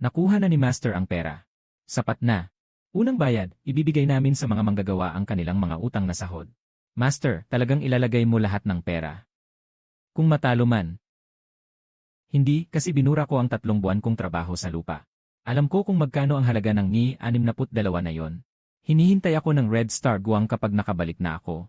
Nakuha na ni Master ang pera. Sapat na. Unang bayad, ibibigay namin sa mga manggagawa ang kanilang mga utang na sahod. Master, talagang ilalagay mo lahat ng pera. Kung matalo man. Hindi, kasi binura ko ang 3 buwan kong trabaho sa lupa. Alam ko kung magkano ang halaga ng Ni 62 na yon. Hinihintay ako ng Red Star Guang kapag nakabalik na ako.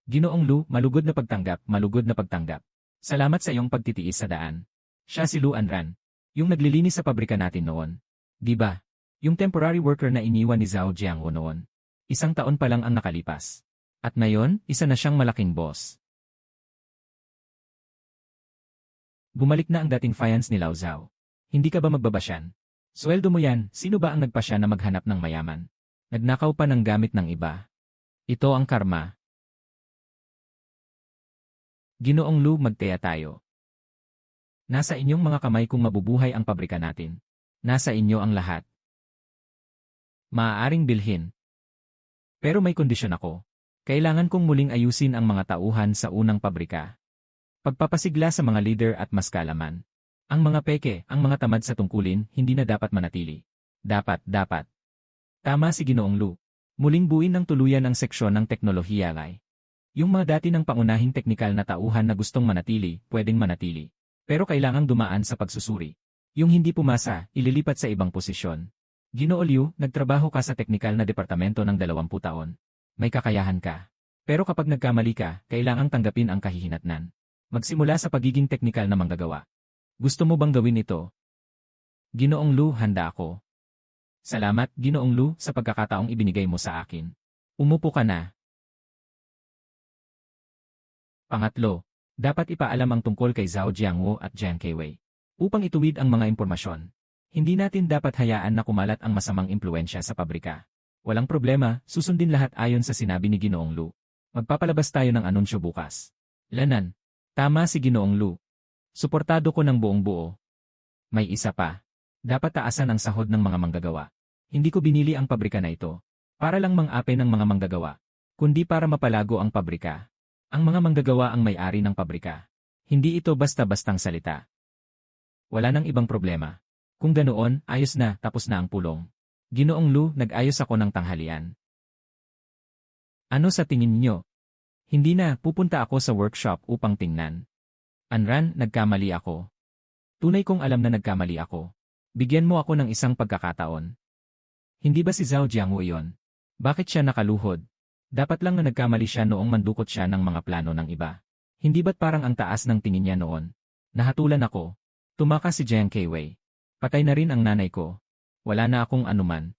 Ginoong Lu, malugod na pagtanggap, malugod na pagtanggap. Salamat sa iyong pagtitiis sa daan. Siya si Luan Ran. Yung naglilinis sa pabrika natin noon. Di ba? Yung temporary worker na iniwan ni Zhao Jianghu noon. 1 taon pa lang ang nakalipas. At ngayon, isa na siyang malaking boss. Bumalik na ang dating fiance ni Lao Zhao. Hindi ka ba magbabasyan? Sweldo mo yan, sino ba ang nagpasya na maghanap ng mayaman? Nagnakaw pa ng gamit ng iba. Ito ang karma. Ginoong Lu, magtaya tayo. Nasa inyong mga kamay kung mabubuhay ang pabrika natin. Nasa inyo ang lahat. Maaaring bilhin. Pero may kondisyon ako. Kailangan kong muling ayusin ang mga tauhan sa unang pabrika. Pagpapasigla sa mga leader at mas kalaman. Ang mga peke, ang mga tamad sa tungkulin, hindi na dapat manatili. Dapat. Tama si Ginoong Lu. Muling buuin ng tuluyan ang seksyon ng teknolohiya ay. Yung mga dati ng pangunahing teknikal na tauhan na gustong manatili, pwedeng manatili. Pero kailangang dumaan sa pagsusuri. Yung hindi pumasa, ililipat sa ibang posisyon. Ginoo Liu, nagtrabaho ka sa teknikal na departamento ng 20 taon. May kakayahan ka. Pero kapag nagkamali ka, kailangang tanggapin ang kahihinatnan. Magsimula sa pagiging teknikal na manggagawa. Gusto mo bang gawin ito? Ginoong Lu, handa ako. Salamat, Ginoong Lu, sa pagkakataong ibinigay mo sa akin. Umupo ka na. Pangatlo, dapat ipaalam ang tungkol kay Zhao Jianghu at Jiang Keiwei. Upang ituwid ang mga impormasyon. Hindi natin dapat hayaan na kumalat ang masamang impluensya sa pabrika. Walang problema, susundin lahat ayon sa sinabi ni Ginoong Lu. Magpapalabas tayo ng anunsyo bukas. Lanan. Tama si Ginoong Lu. Suportado ko ng buong buo. May isa pa. Dapat taasan ang sahod ng mga manggagawa. Hindi ko binili ang pabrika na ito. Para lang mang-ape ng mga manggagawa. Kundi para mapalago ang pabrika. Ang mga manggagawa ang may-ari ng pabrika. Hindi ito basta-bastang salita. Wala nang ibang problema. Kung ganoon, ayos na, tapos na ang pulong. Ginoong Lu, nag-ayos ako ng tanghalian. Ano sa tingin niyo? Hindi na, pupunta ako sa workshop upang tingnan. Anran, nagkamali ako. Tunay kong alam na nagkamali ako. Bigyan mo ako ng isang pagkakataon. Hindi ba si Zhao Jianghu iyon? Bakit siya nakaluhod? Dapat lang na nagkamali siya noong mandukot siya ng mga plano ng iba. Hindi ba't parang ang taas ng tingin niya noon? Nahatulan ako. Tumakas si Jiang Keiwei. Patay na rin ang nanay ko. Wala na akong anuman.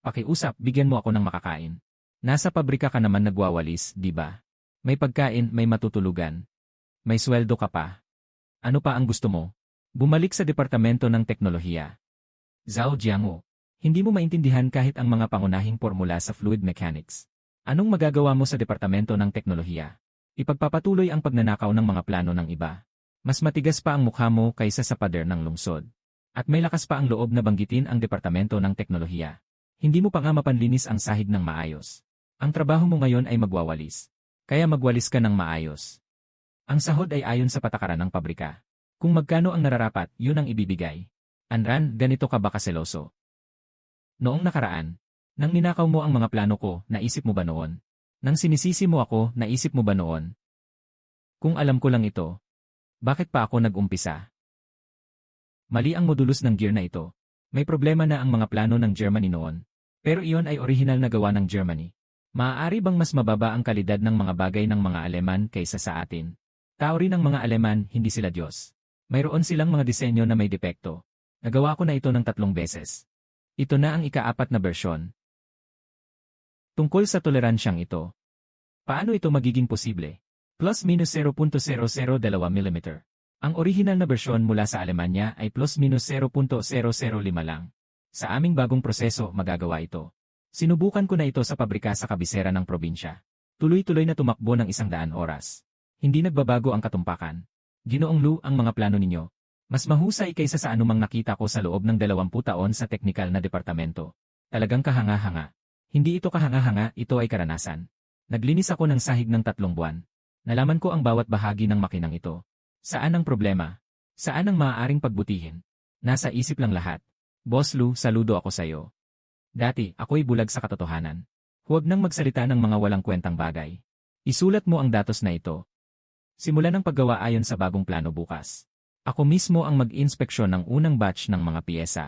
Pakiusap, bigyan mo ako ng makakain. Nasa pabrika ka naman nagwawalis, di ba? May pagkain, may matutulugan. May sweldo ka pa. Ano pa ang gusto mo? Bumalik sa Departamento ng Teknolohiya. Zhao Jiangwo, hindi mo maintindihan kahit ang mga pangunahing formula sa fluid mechanics. Anong magagawa mo sa Departamento ng Teknolohiya? Ipagpapatuloy ang pagnanakaw ng mga plano ng iba. Mas matigas pa ang mukha mo kaysa sa pader ng lungsod. At may lakas pa ang loob na banggitin ang Departamento ng Teknolohiya. Hindi mo pa nga mapanlinis ang sahig ng maayos. Ang trabaho mo ngayon ay magwawalis. Kaya magwalis ka ng maayos. Ang sahod ay ayon sa patakaran ng pabrika. Kung magkano ang nararapat, yun ang ibibigay. Anran, ganito ka ba kaseloso? Noong nakaraan, nang ninakaw mo ang mga plano ko, naisip mo ba noon? Nang sinisisi mo ako, naisip mo ba noon? Kung alam ko lang ito, bakit pa ako nag-umpisa? Mali ang modulos ng gear na ito. May problema na ang mga plano ng Germany noon. Pero iyon ay orihinal na gawa ng Germany. Maaari bang mas mababa ang kalidad ng mga bagay ng mga Aleman kaysa sa atin? Tao rin ng mga Aleman, hindi sila Diyos. Mayroon silang mga disenyo na may depekto. Nagawa ko na ito ng 3 beses. Ito na ang ika-4 na bersyon. Tungkol sa toleransyang ito. Paano ito magiging posible? Plus-minus 0.002 mm. Ang orihinal na bersyon mula sa Alemanya ay plus-minus 0.005 lang. Sa aming bagong proseso, magagawa ito. Sinubukan ko na ito sa pabrika sa kabisera ng probinsya. Tuloy-tuloy na tumakbo ng 100 oras. Hindi nagbabago ang katumpakan. Ginoong Lu, ang mga plano ninyo. Mas mahusay kaysa sa anumang nakita ko sa loob ng 20 taon sa teknikal na departamento. Talagang kahanga-hanga. Hindi ito kahanga-hanga, ito ay karanasan. Naglinis ako ng sahig ng 3 buwan. Nalaman ko ang bawat bahagi ng makinang ito. Saan ang problema? Saan ang maaaring pagbutihin? Nasa isip lang lahat. Boss Lu, saludo ako sa iyo. Dati, ako'y bulag sa katotohanan. Huwag nang magsalita ng mga walang kwentang bagay. Isulat mo ang datos na ito. Simulan ang paggawa ayon sa bagong plano bukas. Ako mismo ang mag-inspeksyon ng unang batch ng mga piyesa.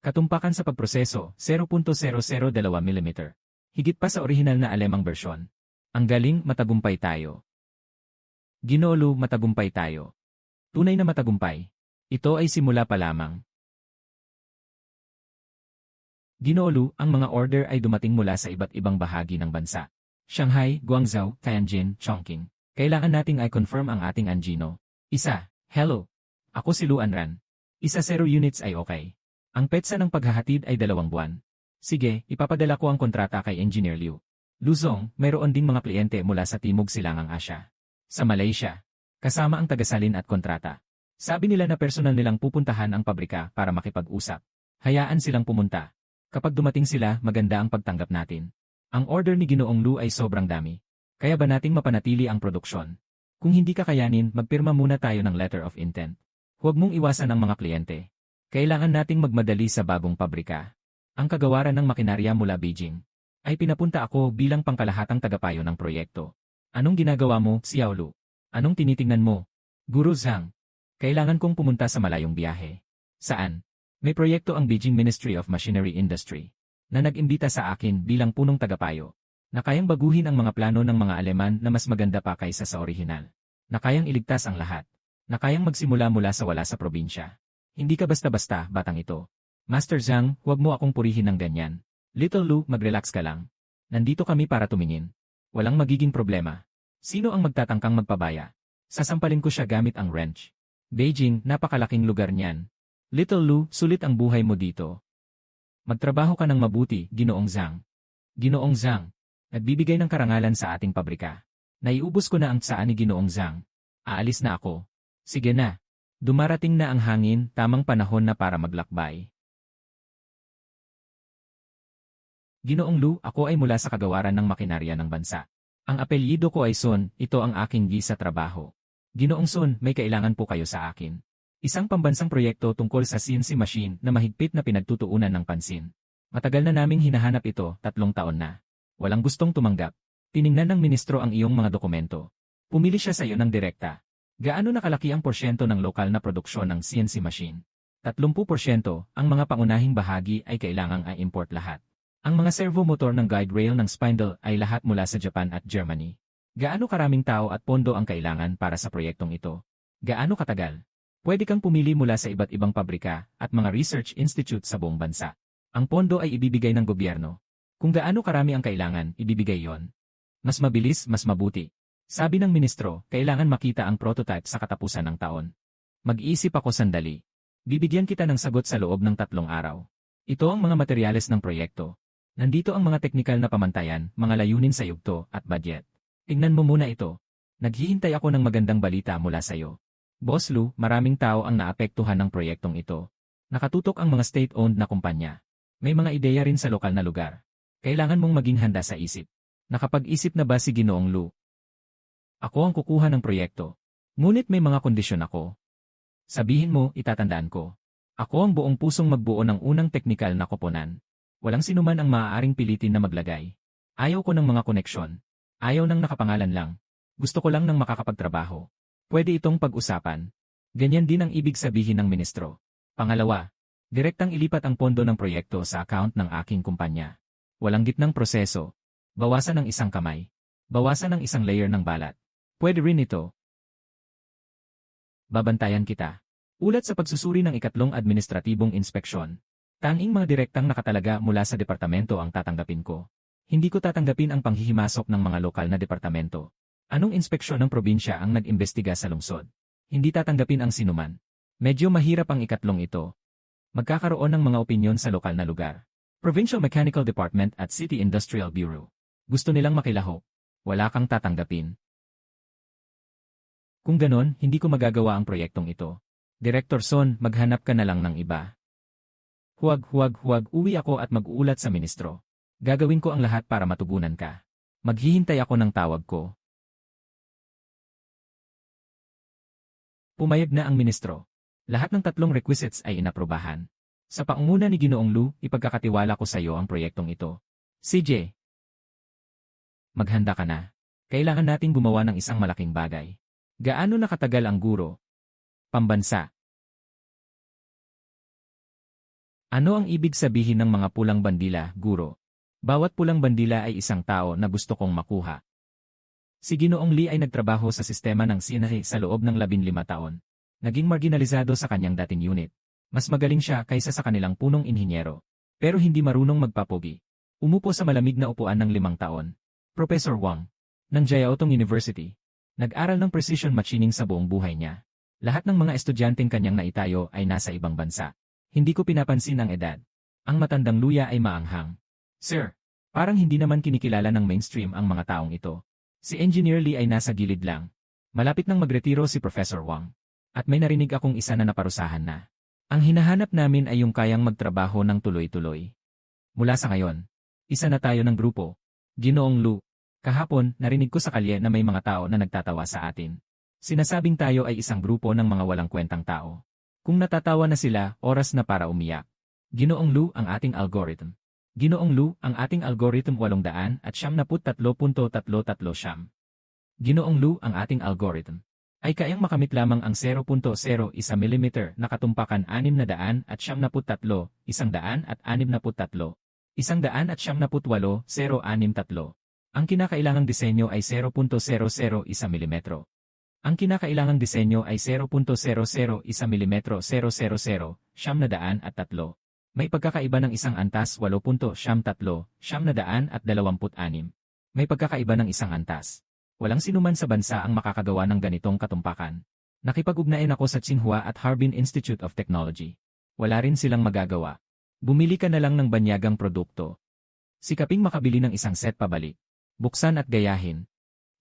Katumpakan sa pagproseso, 0.002 mm. Higit pa sa orihinal na alemang bersyon. Ang galing, matagumpay tayo. Ginoo Lu, matagumpay tayo. Tunay na matagumpay. Ito ay simula pa lamang. Ginoo Lu, ang mga order ay dumating mula sa iba't ibang bahagi ng bansa. Shanghai, Guangzhou, Tianjin, Chongqing. Kailangan nating i-confirm ang ating Angino. Isa, hello. Ako si Lu Anran. Isa 0 units ay okay. Ang petsa ng paghahatid ay 2 buwan. Sige, ipapadala ko ang kontrata kay Engineer Liu. Luzong, mayroon ding mga kliyente mula sa Timog Silangang Asya. Sa Malaysia. Kasama ang tagasalin at kontrata. Sabi nila na personal nilang pupuntahan ang pabrika para makipag-usap. Hayaan silang pumunta. Kapag dumating sila, maganda ang pagtanggap natin. Ang order ni Ginoong Lu ay sobrang dami. Kaya ba nating mapanatili ang produksyon? Kung hindi kakayanin, magpirma muna tayo ng letter of intent. Huwag mong iwasan ang mga kliyente. Kailangan nating magmadali sa bagong pabrika. Ang kagawaran ng makinarya mula Beijing. Ay pinapunta ako bilang pangkalahatang tagapayo ng proyekto. Anong ginagawa mo, Xiao Lu? Anong tinitingnan mo? Guru Zhang. Kailangan kong pumunta sa malayong biyahe. Saan? May proyekto ang Beijing Ministry of Machinery Industry na nag-imbita sa akin bilang punong tagapayo na kayang baguhin ang mga plano ng mga Aleman na mas maganda pa kaysa sa orihinal. Na kayang iligtas ang lahat. Na kayang magsimula mula sa wala sa probinsya. Hindi ka basta-basta, batang ito. Master Zhang, huwag mo akong purihin ng ganyan. Little Lu, mag-relax ka lang. Nandito kami para tumingin. Walang magiging problema. Sino ang magtatangkang magpabaya? Sasampalin ko siya gamit ang wrench. Beijing, napakalaking lugar niyan. Little Lu, sulit ang buhay mo dito. Magtrabaho ka ng mabuti, Ginoong Zhang. Ginoong Zhang, nagbibigay ng karangalan sa ating pabrika. Naiubos ko na ang tsaan ni Ginoong Zhang. Aalis na ako. Sige na. Dumarating na ang hangin, tamang panahon na para maglakbay. Ginoong Lu, ako ay mula sa kagawaran ng makinarya ng bansa. Ang apelyido ko ay Sun, ito ang aking gi sa trabaho. Ginoong Sun, may kailangan po kayo sa akin. Isang pambansang proyekto tungkol sa CNC machine na mahigpit na pinagtutuunan ng pansin. Matagal na naming hinahanap ito, 3 taon na. Walang gustong tumanggap. Tiningnan ng ministro ang iyong mga dokumento. Pumili siya sa iyo ng direkta. Gaano nakalaki ang porsyento ng lokal na produksyon ng CNC machine? 30%, ang mga pangunahing bahagi ay kailangang i-import lahat. Ang mga servo motor ng guide rail ng spindle ay lahat mula sa Japan at Germany. Gaano karaming tao at pondo ang kailangan para sa proyektong ito? Gaano katagal? Pwede kang pumili mula sa iba't ibang pabrika at mga research institute sa buong bansa. Ang pondo ay ibibigay ng gobyerno. Kung gaano karami ang kailangan, ibibigay yon. Mas mabilis, mas mabuti. Sabi ng ministro, kailangan makita ang prototype sa katapusan ng taon. Mag-iisip ako sandali. Bibigyan kita ng sagot sa loob ng 3 araw. Ito ang mga materyales ng proyekto. Nandito ang mga teknikal na pamantayan, mga layunin sa yugto, at budget. Tingnan mo muna ito. Naghihintay ako ng magandang balita mula sa iyo. Boss Lou, maraming tao ang naapektuhan ng proyektong ito. Nakatutok ang mga state-owned na kumpanya. May mga ideya rin sa lokal na lugar. Kailangan mong maging handa sa isip. Nakapag-isip na ba si Ginoong Lou? Ako ang kukuha ng proyekto. Ngunit may mga kondisyon ako. Sabihin mo, itatandaan ko. Ako ang buong pusong magbuo ng unang teknikal na koponan. Walang sinuman ang maaaring pilitin na maglagay. Ayaw ko ng mga koneksyon. Ayaw ng nakapangalan lang. Gusto ko lang ng makakapagtrabaho. Pwede itong pag-usapan. Ganyan din ang ibig sabihin ng ministro. Pangalawa, direktang ilipat ang pondo ng proyekto sa account ng aking kumpanya. Walang gitnang proseso. Bawasan ng isang kamay. Bawasan ng isang layer ng balat. Pwede rin ito. Babantayan kita. Ulat sa pagsusuri ng ikatlong administratibong inspeksyon. Tanging mga direktang nakatalaga mula sa departamento ang tatanggapin ko. Hindi ko tatanggapin ang panghihimasok ng mga lokal na departamento. Anong inspeksyon ng probinsya ang nag-imbestiga sa lungsod? Hindi tatanggapin ang sinuman. Medyo mahirap ang ikatlong ito. Magkakaroon ng mga opinyon sa lokal na lugar. Provincial Mechanical Department at City Industrial Bureau. Gusto nilang makilahok. Wala kang tatanggapin. Kung ganon, hindi ko magagawa ang proyektong ito. Director Son, maghanap ka na lang ng iba. Huwag, uwi ako at mag-uulat sa ministro. Gagawin ko ang lahat para matugunan ka. Maghihintay ako ng tawag ko. Pumayag na ang ministro. Lahat ng 3 requisites ay inaprobahan. Sa pangunguna ni Ginoong Lou, ipagkakatiwala ko sa iyo ang proyektong ito. CJ, maghanda ka na. Kailangan nating gumawa ng isang malaking bagay. Gaano nakatagal ang guro? Pambansa. Ano ang ibig sabihin ng mga pulang bandila, guro? Bawat pulang bandila ay isang tao na gusto kong makuha. Si Ginoong Lee ay nagtrabaho sa sistema ng CNA sa loob ng 15 taon. Naging marginalisado sa kanyang dating unit. Mas magaling siya kaysa sa kanilang punong inhinyero. Pero hindi marunong magpapogi. Umupo sa malamig na upuan ng 5 taon. Professor Wang, ng Jiaotong University. Nag-aral ng precision machining sa buong buhay niya. Lahat ng mga estudyanteng kanyang naitayo ay nasa ibang bansa. Hindi ko pinapansin ang edad. Ang matandang luya ay maanghang. Sir, parang hindi naman kinikilala ng mainstream ang mga taong ito. Si Engineer Lee ay nasa gilid lang. Malapit nang magretiro si Professor Wang. At may narinig akong isa na naparusahan na. Ang hinahanap namin ay yung kayang magtrabaho ng tuloy-tuloy. Mula sa ngayon, isa na tayo ng grupo. Ginoong Lou. Kahapon, narinig ko sa kalye na may mga tao na nagtatawa sa atin. Sinasabing tayo ay isang grupo ng mga walang kwentang tao. Kung natatawa na sila, oras na para umiyak. Ginoong Lou, ang ating algorithm. Ginoong Lou, ang ating algorithm 893.333. Ginoong Lou, ang ating algorithm ay kayang makamit lamang ang 0.01 mm na katumpakan 600 at 73, 163, 178.063. Ang kinakailangang disenyo ay 0.001 mm. Ang kinakailangang disenyo ay 0.001 mm 000, 903. May pagkakaiba ng isang antas 8.73, 926. May pagkakaiba ng isang antas. Walang sinuman sa bansa ang makakagawa ng ganitong katumpakan. Nakipag-ugnayan ako sa Tsinghua at Harbin Institute of Technology. Wala rin silang magagawa. Bumili ka na lang ng banyagang produkto. Sikaping makabili ng isang set pabalik. Buksan at gayahin.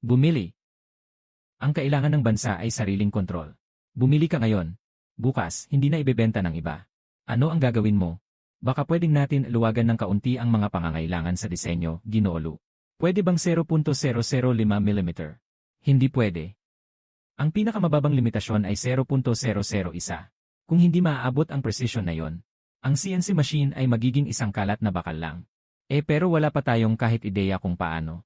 Bumili. Ang kailangan ng bansa ay sariling kontrol. Bumili ka ngayon. Bukas, hindi na ibebenta ng iba. Ano ang gagawin mo? Baka pwedeng natin luwagan ng kaunti ang mga pangangailangan sa disenyo, Ginoo Lou. Pwede bang 0.005 mm? Hindi pwede. Ang pinakamababang limitasyon ay 0.001. Kung hindi maaabot ang precision na yon, ang CNC machine ay magiging isang kalat na bakal lang. Pero wala pa tayong kahit ideya kung paano.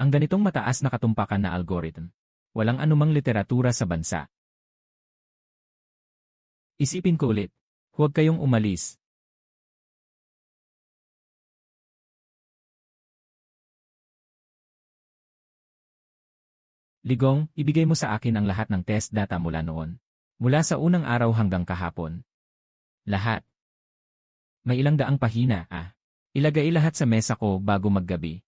Ang ganitong mataas na katumpakan na algorithm. Walang anumang literatura sa bansa. Isipin ko ulit. Huwag kayong umalis. Ligong, ibigay mo sa akin ang lahat ng test data mula noon. Mula sa unang araw hanggang kahapon. Lahat. May ilang daang pahina, Ilagay lahat sa mesa ko bago maggabi.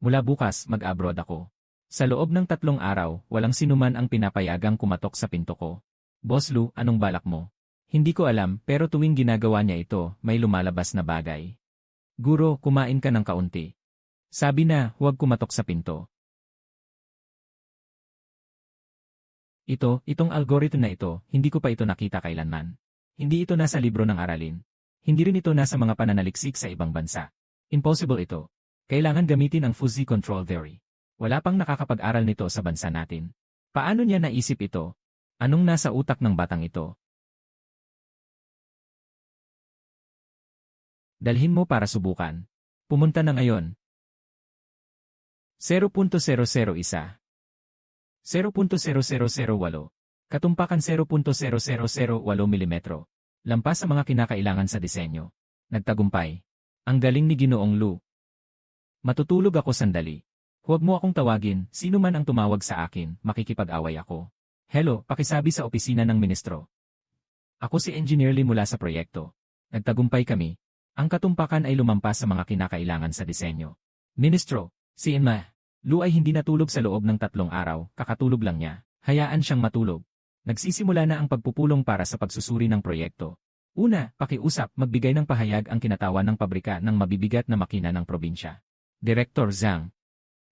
Mula bukas, mag-abroad ako. Sa loob ng 3 araw, walang sinuman ang pinapayagang kumatok sa pinto ko. Boss Lou, anong balak mo? Hindi ko alam, pero tuwing ginagawa niya ito, may lumalabas na bagay. Guro, kumain ka ng kaunti. Sabi na, huwag kumatok sa pinto. Itong algorithm na ito, hindi ko pa ito nakita kailanman. Hindi ito nasa libro ng aralin. Hindi rin ito nasa mga pananaliksik sa ibang bansa. Impossible ito. Kailangan gamitin ang fuzzy control theory. Wala pang nakakapag-aral nito sa bansa natin. Paano niya naisip ito? Anong nasa utak ng batang ito? Dalhin mo para subukan. Pumunta na ngayon. 0.001 0.0008 Katumpakan 0.0008 mm. Lampas sa mga kinakailangan sa disenyo. Nagtagumpay. Ang galing ni Ginoong Lou. Matutulog ako sandali. Huwag mo akong tawagin, sino man ang tumawag sa akin, makikipag-away ako. Hello, pakisabi sa opisina ng ministro. Ako si Engineer Lee mula sa proyekto. Nagtagumpay kami. Ang katumpakan ay lumampas sa mga kinakailangan sa disenyo. Ministro, si Emma Lou ay hindi natulog sa loob ng 3 araw, kakatulog lang niya. Hayaan siyang matulog. Nagsisimula na ang pagpupulong para sa pagsusuri ng proyekto. Una, pakiusap, magbigay ng pahayag ang kinatawan ng pabrika ng mabibigat na makina ng probinsya. Director Zhang.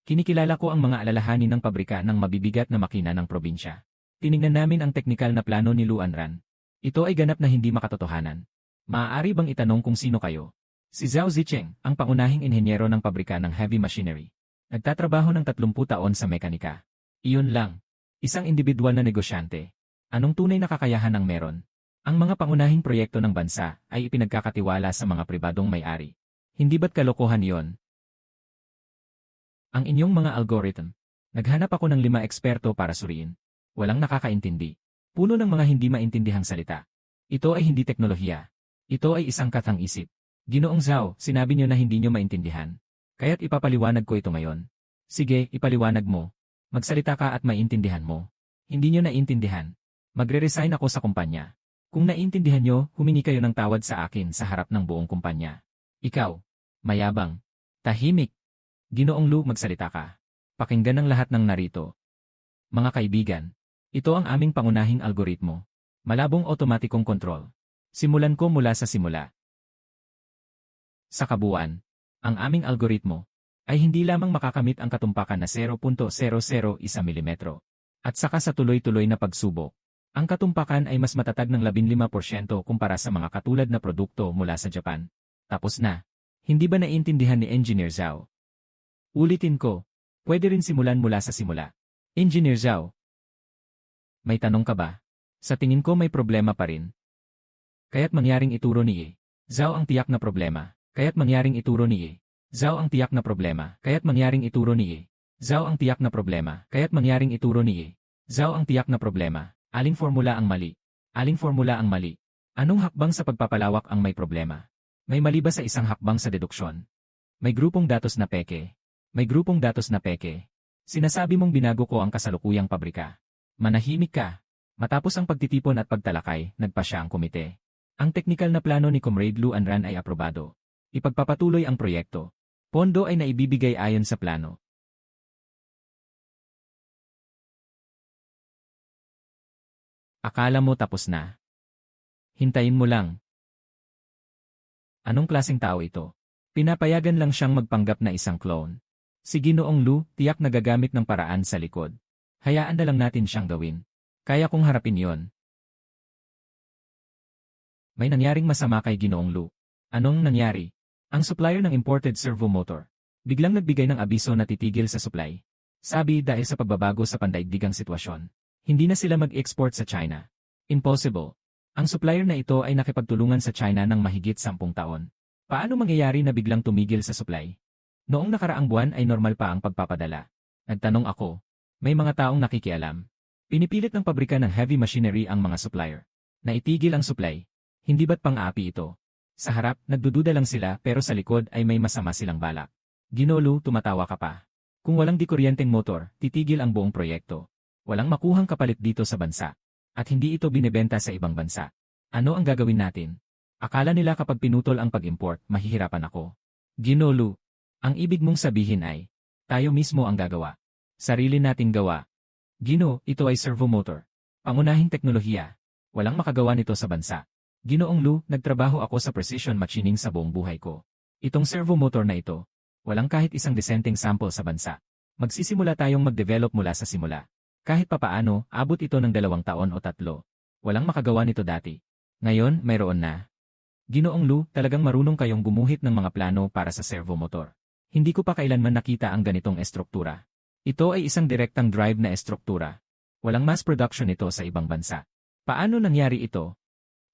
Kinikilala ko ang mga alalahanin ng pabrika ng mabibigat na makina ng probinsya. Tiningnan namin ang teknikal na plano ni Lou Anran. Ito ay ganap na hindi makatotohanan. Maaari bang itanong kung sino kayo? Si Zhao Zicheng, ang pangunahing inhenyero ng pabrika ng heavy machinery. Nagtatrabaho ng 30 taon sa mekanika. Iyon lang. Isang individual na negosyante. Anong tunay na kakayahan ang meron? Ang mga pangunahing proyekto ng bansa ay ipinagkakatiwala sa mga pribadong may-ari. Hindi ba't kalokohan iyon? Ang inyong mga algorithm. Naghanap ako ng 5 eksperto para suriin. Walang nakakaintindi. Puno ng mga hindi maintindihang salita. Ito ay hindi teknolohiya. Ito ay isang katang isip. Ginoong Zhao, sinabi niyo na hindi niyo maintindihan. Kaya't ipapaliwanag ko ito ngayon. Sige, ipaliwanag mo. Magsalita ka at maintindihan mo. Hindi niyo naiintindihan. Magre-resign ako sa kumpanya. Kung naiintindihan niyo, humingi kayo ng tawad sa akin sa harap ng buong kumpanya. Ikaw, mayabang, tahimik. Ginoong Lou, magsalita ka. Pakinggan ang lahat ng narito. Mga kaibigan, ito ang aming pangunahing algoritmo. Malabong otomatikong kontrol. Simulan ko mula sa simula. Sa kabuuan, ang aming algoritmo ay hindi lamang makakamit ang katumpakan na 0.001 mm. At saka sa tuloy-tuloy na pagsubok, ang katumpakan ay mas matatag ng 15% kumpara sa mga katulad na produkto mula sa Japan. Tapos na. Hindi ba naiintindihan ni Engineer Zhao? Ulitin ko, pwede rin simulan mula sa simula. Engineer Zhao, may tanong ka ba? Sa tingin ko may problema pa rin. Kaya't mangyaring ituro ni Zhao ang tiyak na problema. Kaya't mangyaring ituro ni Zhao ang tiyak na problema. Kaya't mangyaring ituro ni Zhao ang tiyak na problema. Kaya't mangyaring ituro ni Zhao ang tiyak na problema. Aling formula ang mali? Aling formula ang mali? Anong hakbang sa pagpapalawak ang may problema? May mali ba sa isang hakbang sa deduksyon? May grupong datos na peke. May grupong datos na peke. Sinasabi mong binago ko ang kasalukuyang pabrika. Manahimik ka. Matapos ang pagtitipon at pagtalakay, nagpa siya ang komite. Ang teknikal na plano ni Comrade Lou Anran ay aprobado. Ipagpapatuloy ang proyekto. Pondo ay naibibigay ayon sa plano. Akala mo tapos na. Hintayin mo lang. Anong klaseng tao ito? Pinapayagan lang siyang magpanggap na isang clone. Si Ginoong Lou, tiyak na gagamit ng paraan sa likod. Hayaan na lang natin siyang gawin. Kaya kong harapin yon. May nangyaring masama kay Ginoong Lou. Anong nangyari? Ang supplier ng imported servo motor biglang nagbigay ng abiso na titigil sa supply. Sabi dahil sa pagbabago sa pandaigdigang sitwasyon. Hindi na sila mag-export sa China. Impossible. Ang supplier na ito ay nakipagtulungan sa China ng mahigit 10 taon. Paano mangyayari na biglang tumigil sa supply? Noong nakaraang buwan ay normal pa ang pagpapadala. Nagtanong ako. May mga taong nakikialam. Pinipilit ng pabrika ng heavy machinery ang mga supplier. Na itigil ang supply. Hindi ba't pang-aapi ito? Sa harap, nagdududa lang sila pero sa likod ay may masama silang balak. Ginoo Lou, tumatawa ka pa. Kung walang dikuryenteng motor, titigil ang buong proyekto. Walang makuhang kapalit dito sa bansa. At hindi ito binebenta sa ibang bansa. Ano ang gagawin natin? Akala nila kapag pinutol ang pag-import, mahihirapan ako. Gino Lu, ang ibig mong sabihin ay, tayo mismo ang gagawa. Sarili nating gawa. Gino, ito ay servomotor. Pangunahing teknolohiya. Walang makagawa nito sa bansa. Ginoong Lu, nagtrabaho ako sa precision machining sa buong buhay ko. Itong servomotor na ito, walang kahit isang disenteng sample sa bansa. Magsisimula tayong mag-develop mula sa simula. Kahit papaano, abot ito ng 2 taon o 3. Walang makagawa nito dati. Ngayon, mayroon na. Ginoong Lu, talagang marunong kayong gumuhit ng mga plano para sa servomotor. Hindi ko pa kailanman nakita ang ganitong estruktura. Ito ay isang direktang drive na estruktura. Walang mass production ito sa ibang bansa. Paano nangyari ito?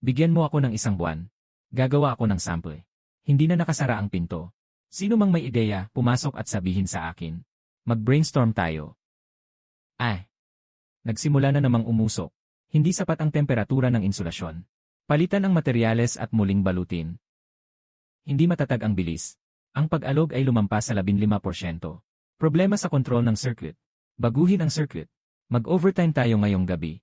Bigyan mo ako ng 1 buwan. Gagawa ako ng sample. Hindi na nakasara ang pinto. Sino mang may ideya, pumasok at sabihin sa akin. Mag-brainstorm tayo. Nagsimula na namang umusok. Hindi sapat ang temperatura ng insulasyon. Palitan ang materyales at muling balutin. Hindi matatag ang bilis. Ang pag-alog ay lumampas sa 15%. Problema sa kontrol ng circuit. Baguhin ang circuit. Mag-overtime tayo ngayong gabi.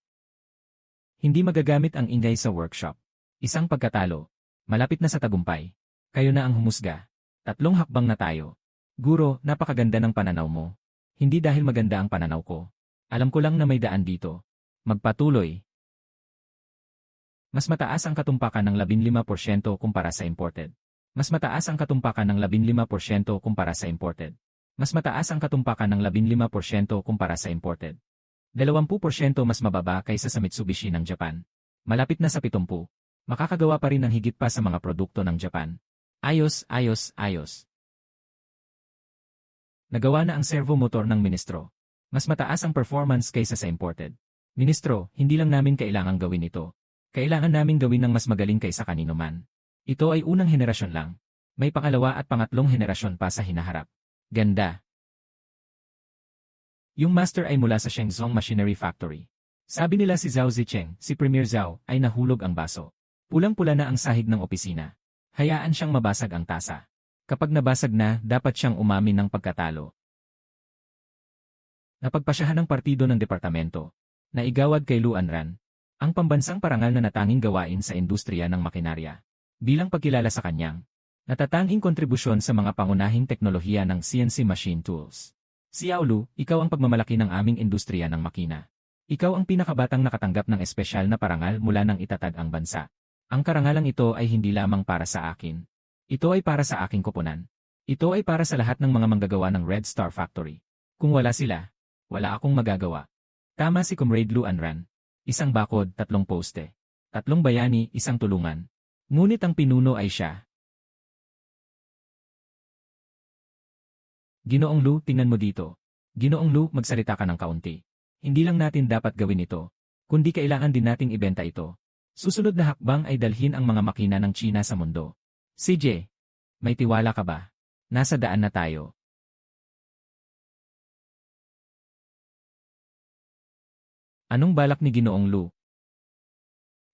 Hindi magagamit ang ingay sa workshop. Isang pagkatalo. Malapit na sa tagumpay. Kayo na ang humusga. 3 hakbang na tayo. Guro, napakaganda ng pananaw mo. Hindi dahil maganda ang pananaw ko. Alam ko lang na may daan dito. Magpatuloy. Mas mataas ang katumpakan ng 15% kumpara sa imported. Mas mataas ang katumpakan ng 15% kumpara sa imported. Mas mataas ang katumpakan ng 15% kumpara sa imported. 20% mas mababa kaysa sa Mitsubishi ng Japan. Malapit na sa 70. Makakagawa pa rin ng higit pa sa mga produkto ng Japan. Ayos. Nagawa na ang servomotor ng ministro. Mas mataas ang performance kaysa sa imported. Ministro, hindi lang namin kailangang gawin ito. Kailangan namin gawin ng mas magaling kaysa kanino man. Ito ay unang henerasyon lang. May pangalawa at pangatlong henerasyon pa sa hinaharap. Ganda. Yung master ay mula sa Shenzong Machinery Factory. Sabi nila si Zhao Zicheng, si Premier Zhao, ay nahulog ang baso. Pulang-pula na ang sahig ng opisina. Hayaan siyang mabasag ang tasa. Kapag nabasag na, dapat siyang umamin ng pagkatalo. Napagpasyahan ng partido ng departamento. Naigawad kay Lu Anran ang pambansang parangal na natanging gawain sa industriya ng makinarya. Bilang pagkilala sa kanyang natatanging kontribusyon sa mga pangunahing teknolohiya ng CNC machine tools. Xiao Lu, ikaw ang pagmamalaki ng aming industriya ng makina. Ikaw ang pinakabatang nakatanggap ng espesyal na parangal mula nang itatag ang bansa. Ang karangalang ito ay hindi lamang para sa akin. Ito ay para sa aking koponan. Ito ay para sa lahat ng mga manggagawa ng Red Star Factory. Kung wala sila, wala akong magagawa. Tama si Comrade Lu Anran. 1 bakod, 3 poste. 3 bayani, 1 tulungan. Ngunit ang pinuno ay siya. Ginoong Lu, tingnan mo dito. Ginoong Lu, magsalita ka ng kaunti. Hindi lang natin dapat gawin ito, kundi kailangan din nating ibenta ito. Susunod na hakbang ay dalhin ang mga makina ng China sa mundo. CJ, may tiwala ka ba? Nasa daan na tayo. Anong balak ni Ginoong Lu?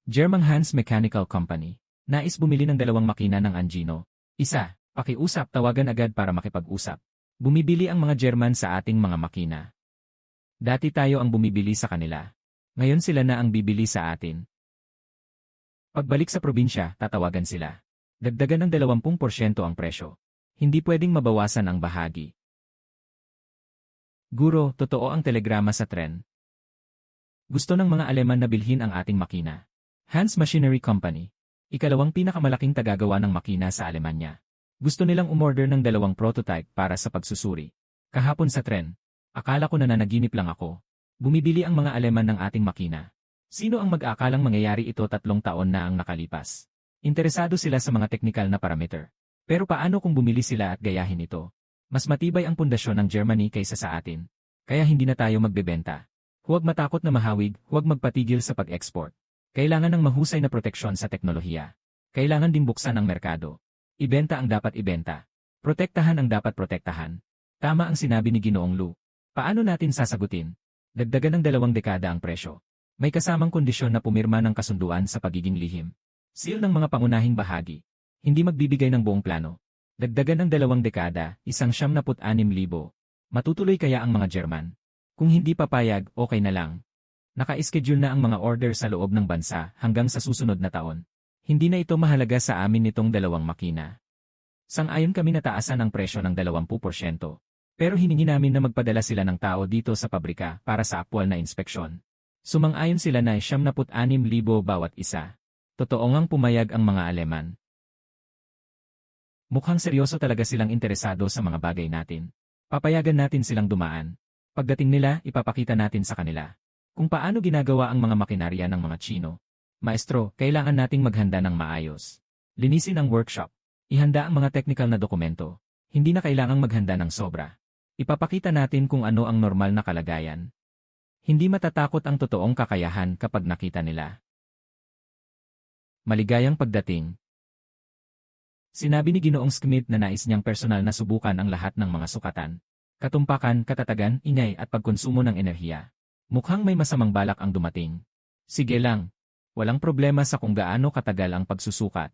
German Hans Mechanical Company. Nais bumili ng 2 makina ng Angino. 1, pakiusap, tawagan agad para makipag-usap. Bumibili ang mga German sa ating mga makina. Dati tayo ang bumibili sa kanila. Ngayon sila na ang bibili sa atin. Pagbalik sa probinsya, tatawagan sila. Dagdagan ng 20% ang presyo. Hindi pwedeng mabawasan ang bahagi. Guro, totoo ang telegrama sa tren. Gusto ng mga Aleman na bilhin ang ating makina. Hans Machinery Company. Ikalawang pinakamalaking tagagawa ng makina sa Alemanya. Gusto nilang umorder ng 2 prototype para sa pagsusuri. Kahapon sa tren, akala ko na nanaginip lang ako. Bumibili ang mga Aleman ng ating makina. Sino ang mag-aakalang mangyayari ito 3 taon na ang nakalipas? Interesado sila sa mga teknikal na parameter. Pero paano kung bumili sila at gayahin ito? Mas matibay ang pundasyon ng Germany kaysa sa atin. Kaya hindi na tayo magbebenta. Huwag matakot na mahawig, huwag magpatigil sa pag-export. Kailangan ng mahusay na proteksyon sa teknolohiya. Kailangan din buksan ang merkado. Ibenta ang dapat ibenta. Protektahan ang dapat protektahan. Tama ang sinabi ni Ginoong Lu. Paano natin sasagutin? Dagdagan ng 2 dekada ang presyo. May kasamang kondisyon na pumirma ng kasunduan sa pagiging lihim. Seal ng mga pangunahing bahagi. Hindi magbibigay ng buong plano. Dagdagan ng 2 dekada, 176,000. Matutuloy kaya ang mga German? Kung hindi papayag, okay na lang. Naka-schedule na ang mga order sa loob ng bansa hanggang sa susunod na taon. Hindi na ito mahalaga sa amin nitong dalawang makina. Sang-ayon kami na taasan ang presyo ng 20%. Pero hiningi namin na magpadala sila ng tao dito sa pabrika para sa aktwal na inspeksyon. Sumang-ayon sila na 76,000 bawat isa. Totoo ngang pumayag ang mga Aleman. Mukhang seryoso talaga silang interesado sa mga bagay natin. Papayagan natin silang dumaan. Pagdating nila, ipapakita natin sa kanila kung paano ginagawa ang mga makinarya ng mga Tsino. Maestro, kailangan nating maghanda ng maayos. Linisin ang workshop. Ihanda ang mga technical na dokumento. Hindi na kailangang maghanda ng sobra. Ipapakita natin kung ano ang normal na kalagayan. Hindi matatakot ang totoong kakayahan kapag nakita nila. Maligayang pagdating. Sinabi ni Ginoong Smith na nais niyang personal na subukan ang lahat ng mga sukatan. Katumpakan, katatagan, ingay at pagkonsumo ng enerhiya. Mukhang may masamang balak ang dumating. Sige lang. Walang problema sa kung gaano katagal ang pagsusukat.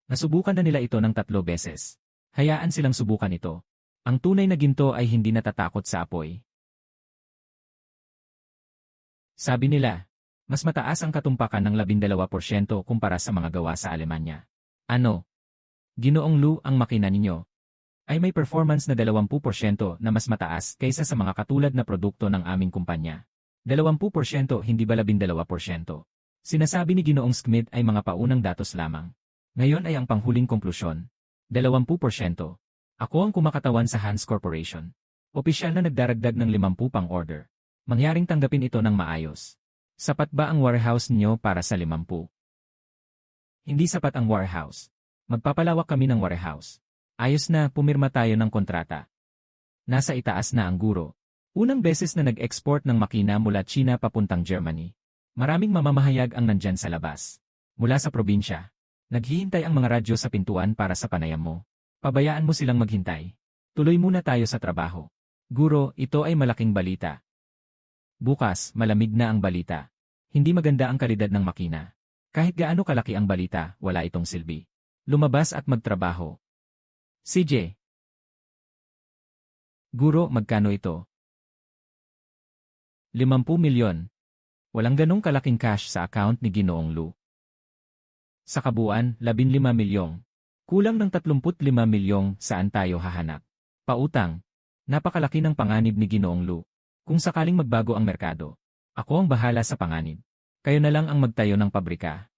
Nasubukan na nila ito ng 3 beses. Hayaan silang subukan ito. Ang tunay na ginto ay hindi natatakot sa apoy. Sabi nila, mas mataas ang katumpakan ng 12% kumpara sa mga gawa sa Alemanya. Ano? Ginoong Lu, ang makina ninyo ay may performance na 20% na mas mataas kaysa sa mga katulad na produkto ng aming kumpanya. 20% hindi ba 12%? Sinasabi ni Ginoong Smith ay mga paunang datos lamang. Ngayon ay ang panghuling konklusyon. 20%. Ako ang kumakatawan sa Hans Corporation. Opisyal na nagdaragdag ng 50 pang order. Mangyaring tanggapin ito ng maayos. Sapat ba ang warehouse niyo para sa 50? Hindi sapat ang warehouse. Magpapalawak kami ng warehouse. Ayos na, pumirma tayo ng kontrata. Nasa itaas na ang guro. Unang beses na nag-export ng makina mula China papuntang Germany. Maraming mamamahayag ang nandyan sa labas. Mula sa probinsya. Naghihintay ang mga radyo sa pintuan para sa panayam mo. Pabayaan mo silang maghintay. Tuloy muna tayo sa trabaho. Guro, ito ay malaking balita. Bukas, malamig na ang balita. Hindi maganda ang kalidad ng makina. Kahit gaano kalaki ang balita, wala itong silbi. Lumabas at magtrabaho. CJ. Guro, magkano ito? 50 milyon. Walang ganong kalaking cash sa account ni Ginoong Lu. Sa kabuuan, 15 milyong. Kulang ng 35 milyong, saan tayo hahanap? Pautang. Napakalaki ng panganib ni Ginoong Lu. Kung sakaling magbago ang merkado, ako ang bahala sa panganib. Kayo na lang ang magtayo ng pabrika.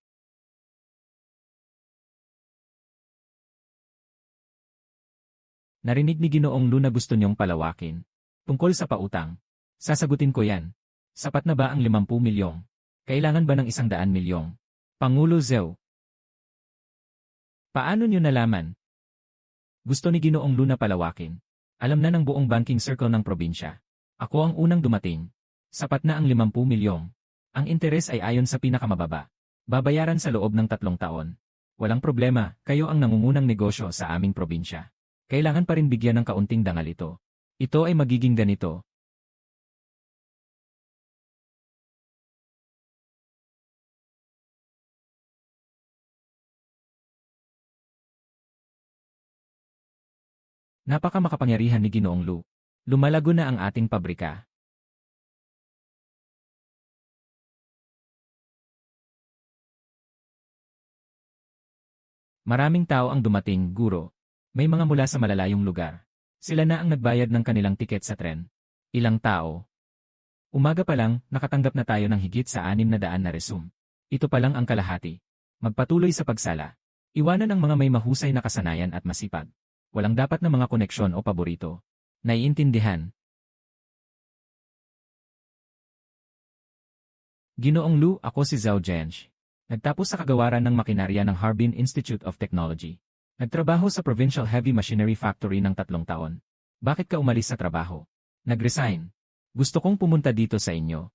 Narinig ni Ginoong Lu na gusto niyong palawakin. Tungkol sa pautang. Sasagutin ko yan. Sapat na ba ang 50 milyong? Kailangan ba ng 100 milyong? Pangulo Zhou. Paano niyo nalaman? Gusto ni Ginoong Lu na palawakin. Alam na ng buong banking circle ng probinsya. Ako ang unang dumating. Sapat na ang 50 milyong. Ang interes ay ayon sa pinakamababa. Babayaran sa loob ng 3 taon. Walang problema, kayo ang nangungunang negosyo sa aming probinsya. Kailangan pa rin bigyan ng kaunting dangal ito. Ito ay magiging ganito. Napakamakapangyarihan ni Ginoong Lu. Lumalago na ang ating pabrika. Maraming tao ang dumating, guro. May mga mula sa malalayong lugar. Sila na ang nagbayad ng kanilang tiket sa tren. Ilang tao? Umaga pa lang, nakatanggap na tayo ng higit sa 600 na resume. Ito pa lang ang kalahati. Magpatuloy sa pagsala. Iwanan ang mga may mahusay na kasanayan at masipag. Walang dapat na mga koneksyon o paborito. Naiintindihan. Ginoong Lu, ako si Zhao Zhensh. Nagtapos sa kagawaran ng makinarya ng Harbin Institute of Technology. Nagtrabaho sa Provincial Heavy Machinery Factory ng 3 taon. Bakit ka umalis sa trabaho? Nag-resign. Gusto kong pumunta dito sa inyo.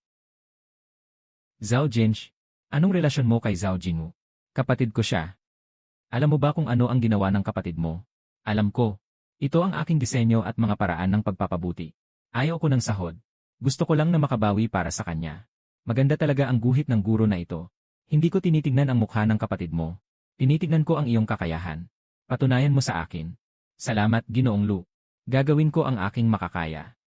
Zhao Zhensh, anong relasyon mo kay Zhao Jinwu? Kapatid ko siya. Alam mo ba kung ano ang ginawa ng kapatid mo? Alam ko. Ito ang aking disenyo at mga paraan ng pagpapabuti. Ayaw ko ng sahod. Gusto ko lang na makabawi para sa kanya. Maganda talaga ang guhit ng guro na ito. Hindi ko tinitignan ang mukha ng kapatid mo. Tinitignan ko ang iyong kakayahan. Patunayan mo sa akin. Salamat, Ginoong Lu. Gagawin ko ang aking makakaya.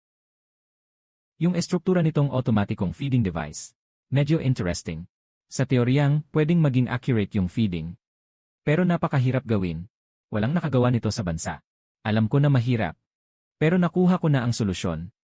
Yung estruktura nitong automatikong feeding device. Medyo interesting. Sa teoryang, pwedeng maging accurate yung feeding. Pero napakahirap gawin. Walang nakagawa nito sa bansa. Alam ko na mahirap. Pero nakuha ko na ang solusyon.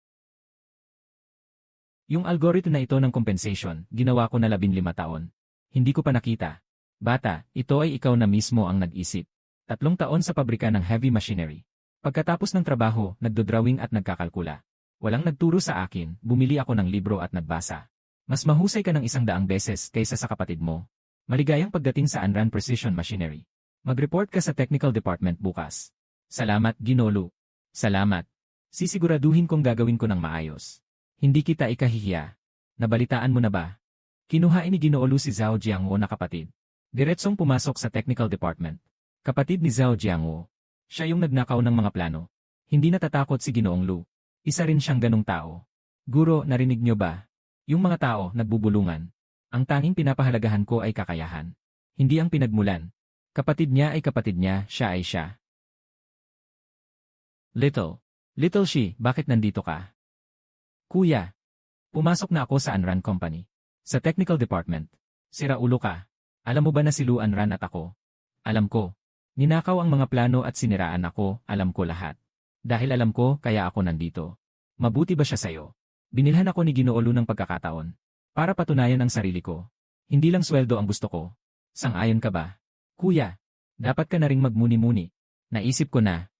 Yung algorithm na ito ng compensation, ginawa ko na 15 taon. Hindi ko pa nakita. Bata, ito ay ikaw na mismo ang nag-isip. 3 taon sa pabrika ng heavy machinery. Pagkatapos ng trabaho, nagdodrawing at nagkakalkula. Walang nagturo sa akin, bumili ako ng libro at nagbasa. Mas mahusay ka ng 100 beses kaysa sa kapatid mo. Maligayang pagdating sa Anran Precision Machinery. Mag-report ka sa technical department bukas. Salamat, Ginolu. Salamat. Sisiguraduhin kong gagawin ko ng maayos. Hindi kita ikahihiya. Nabalitaan mo na ba? Kinuhain ni Ginolu si Zhao Jiangwo na kapatid. Diretsong pumasok sa technical department. Kapatid ni Zhao Jiangwo. Siya yung nagnakaw ng mga plano. Hindi natatakot si Ginoong Lu. Isa rin siyang ganong tao. Guro, narinig niyo ba? Yung mga tao, nagbubulungan. Ang tanging pinapahalagahan ko ay kakayahan. Hindi ang pinagmulan. Kapatid niya ay kapatid niya, siya ay siya. Little Shi, bakit nandito ka? Kuya. Pumasok na ako sa Anran Company. Sa technical department. Sira ulo ka. Alam mo ba na si Lu Anran at ako? Alam ko. Ninakaw ang mga plano at siniraan ako, alam ko lahat. Dahil alam ko, kaya ako nandito. Mabuti ba siya sa'yo? Binilhan ako ni Ginoo Lu ng pagkakataon. Para patunayan ang sarili ko. Hindi lang sweldo ang gusto ko. Sang-ayon ka ba? Kuya, dapat ka na ring magmuni-muni. Naisip ko na.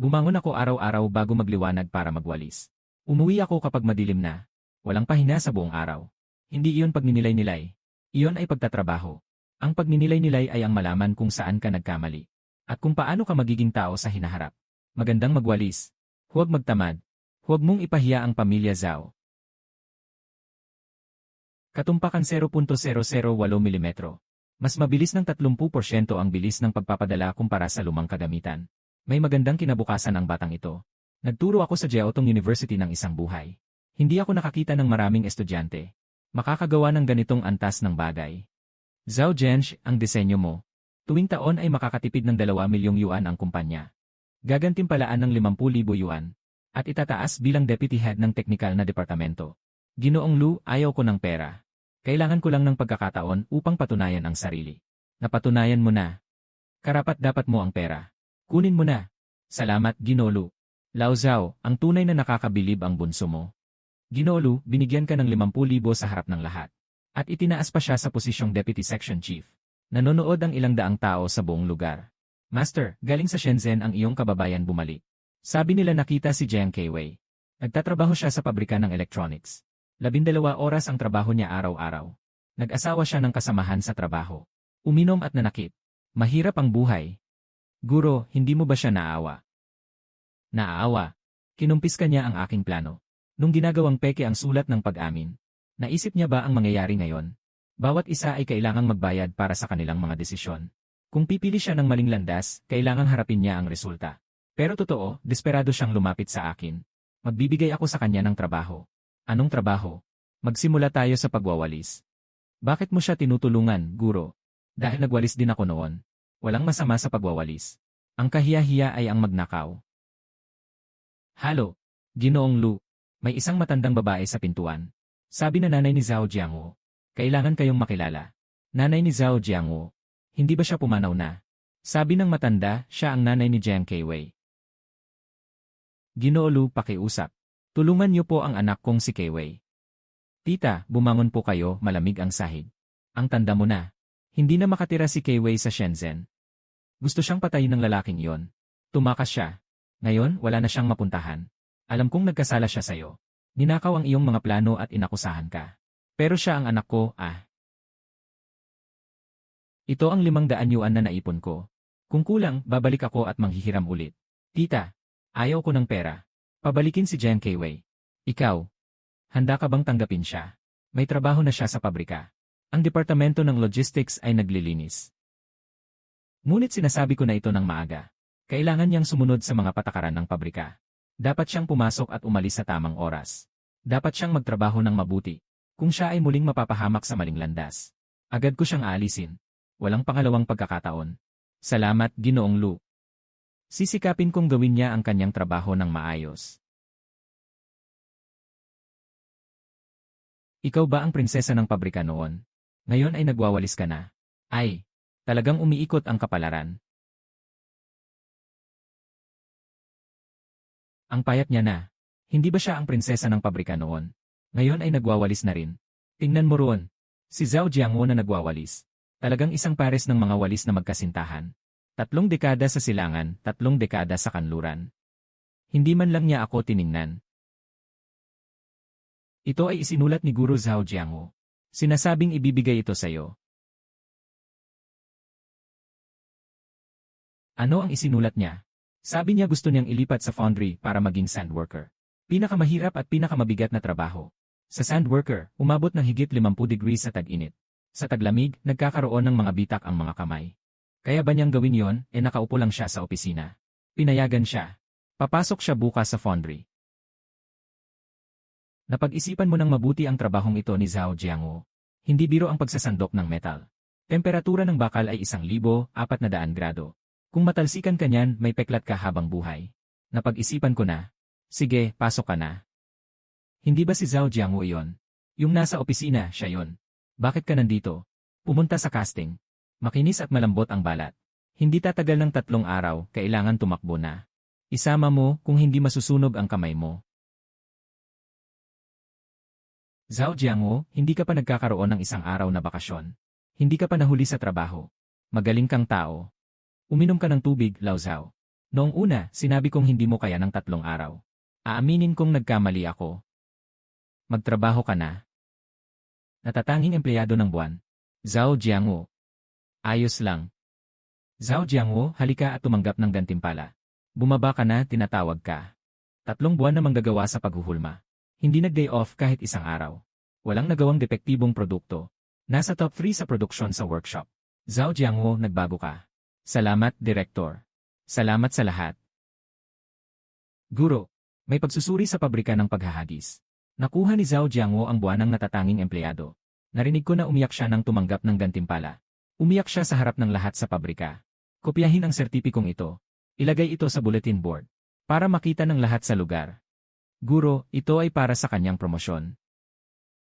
Bumangon ako araw-araw bago magliwanag para magwalis. Umuwi ako kapag madilim na. Walang pahinga sa buong araw. Hindi iyon pagninilay-nilay. Iyon ay pagtatrabaho. Ang pagninilay-nilay ay ang malaman kung saan ka nagkamali. At kung paano ka magiging tao sa hinaharap. Magandang magwalis. Huwag magtamad. Huwag mong ipahiya ang pamilya Zhao. Katumpakan 0.008 mm. Mas mabilis ng 30% ang bilis ng pagpapadala kumpara sa lumang kagamitan. May magandang kinabukasan ang batang ito. Nagturo ako sa Jiaotong University ng isang buhay. Hindi ako nakakita ng maraming estudyante. Makakagawa ng ganitong antas ng bagay. Zhao Zhensh, ang disenyo mo. Tuwing taon ay makakatipid ng 2 milyong yuan ang kumpanya. Gagantimpalaan ng 50,000 yuan. At itataas bilang deputy head ng teknikal na departamento. Ginoong Lu, ayaw ko ng pera. Kailangan ko lang ng pagkakataon upang patunayan ang sarili. Napatunayan mo na. Karapat-dapat mo ang pera. Kunin mo na. Salamat, Ginoo Lu. Lao Zhao, ang tunay na nakakabilib ang bunso mo. Ginoo Lu, binigyan ka ng 50,000 sa harap ng lahat. At itinaas pa siya sa posisyong deputy section chief. Nanonood ang 100 tao sa buong lugar. Master, galing sa Shenzhen ang iyong kababayan bumalik. Sabi nila nakita si Jiang Keiwei. Nagtatrabaho siya sa pabrika ng electronics. 12 oras ang trabaho niya araw-araw. Nag-asawa siya ng kasamahan sa trabaho. Uminom at nanakit. Mahirap ang buhay. Guro, hindi mo ba siya naawa? Naaawa. Kinumpis ka niya ang aking plano. Nung ginagawang peke ang sulat ng pag-amin. Naisip niya ba ang mangyayari ngayon? Bawat isa ay kailangang magbayad para sa kanilang mga desisyon. Kung pipili siya ng maling landas, kailangang harapin niya ang resulta. Pero totoo, desperado siyang lumapit sa akin. Magbibigay ako sa kanya ng trabaho. Anong trabaho? Magsimula tayo sa pagwawalis. Bakit mo siya tinutulungan, guro? Dahil nagwalis din ako noon. Walang masama sa pagwawalis. Ang kahiya-hiya ay ang magnakaw. Halo, Ginoong Lu. May isang matandang babae sa pintuan. Sabi na nanay ni Zhao Jiangwo. Kailangan kayong makilala. Nanay ni Zhao Jiangwo. Hindi ba siya pumanaw na? Sabi ng matanda, siya ang nanay ni Jiang Keiwei. Ginoo Lu, pakiusap. Tulungan niyo po ang anak kong si Keiwei. Tita, bumangon po kayo, malamig ang sahig. Ang tanda mo na. Hindi na makatira si Keiwei sa Shenzhen. Gusto siyang patayin ng lalaking iyon. Tumakas siya. Ngayon, wala na siyang mapuntahan. Alam kong nagkasala siya sa'yo. Ninakaw ang iyong mga plano at inakusahan ka. Pero siya ang anak ko, Ito ang 500 yuan na naipon ko. Kung kulang, babalik ako at manghihiram ulit. Tita, ayaw ko ng pera. Pabalikin si Jiang Keiwei. Ikaw, handa ka bang tanggapin siya? May trabaho na siya sa pabrika. Ang departamento ng logistics ay naglilinis. Ngunit sinasabi ko na ito ng maaga. Kailangan niyang sumunod sa mga patakaran ng pabrika. Dapat siyang pumasok at umalis sa tamang oras. Dapat siyang magtrabaho ng mabuti. Kung siya ay muling mapapahamak sa maling landas, agad ko siyang aalisin. Walang pangalawang pagkakataon. Salamat, Ginoong Lu. Sisikapin kong gawin niya ang kanyang trabaho ng maayos. Ikaw ba ang prinsesa ng pabrika noon? Ngayon ay nagwawalis ka na. Ay, talagang umiikot ang kapalaran. Ang payat niya na. Hindi ba siya ang prinsesa ng pabrika noon? Ngayon ay nagwawalis na rin. Tingnan mo roon. Si Zhao Jiangwo na nagwawalis. Talagang isang pares ng mga walis na magkasintahan. 3 dekada sa silangan, 3 dekada sa kanluran. Hindi man lang niya ako tiningnan. Ito ay isinulat ni Guru Zhao Jiangwo. Sinasabing ibibigay ito sa'yo. Ano ang isinulat niya? Sabi niya gusto niyang ilipat sa foundry para maging sand worker. Pinakamahirap at pinakamabigat na trabaho. Sa sand worker, umabot ng higit 50 degrees sa tag-init. Sa taglamig, nagkakaroon ng mga bitak ang mga kamay. Kaya ba niyang gawin yon, nakaupo lang siya sa opisina. Pinayagan siya. Papasok siya bukas sa foundry. Napag-isipan mo ng mabuti ang trabahong ito ni Zhao Jiangwo. Hindi biro ang pagsasandok ng metal. Temperatura ng bakal ay 1,400 grado. Kung matalsikan ka niyan, may peklat ka habang buhay. Napag-isipan ko na. Sige, pasok ka na. Hindi ba si Zhao Jiangwo iyon? Yung nasa opisina, siya yon. Bakit ka nandito? Pumunta sa casting. Makinis at malambot ang balat. Hindi tatagal ng 3 araw, kailangan tumakbo na. Isama mo kung hindi masusunog ang kamay mo. Zhao Jiangwo, hindi ka pa nagkakaroon ng 1 araw na bakasyon. Hindi ka pa nahuli sa trabaho. Magaling kang tao. Uminom ka ng tubig, Lao Zhao. Noong una, sinabi kong hindi mo kaya ng 3 araw. Aaminin kong nagkamali ako. Magtrabaho ka na. Natatanging empleyado ng buwan. Zhao Jiangwo. Ayos lang. Zhao Jiangwo, halika at tumanggap ng gantimpala. Bumaba ka na, tinatawag ka. 3 buwan na manggagawa sa paghuhulma. Hindi nag-day off kahit 1 araw. Walang nagawang depektibong produkto. Nasa top 3 sa produksyon sa workshop. Zhao Jiangwo, nagbago ka. Salamat, Direktor. Salamat sa lahat. Guro, may pagsusuri sa pabrika ng paghahagis. Nakuha ni Zhao Jiangwo ang buwanang natatanging empleyado. Narinig ko na umiyak siya nang tumanggap ng gantimpala. Umiyak siya sa harap ng lahat sa pabrika. Kopyahin ang sertipikong ito. Ilagay ito sa bulletin board. Para makita ng lahat sa lugar. Guro, ito ay para sa kanyang promosyon.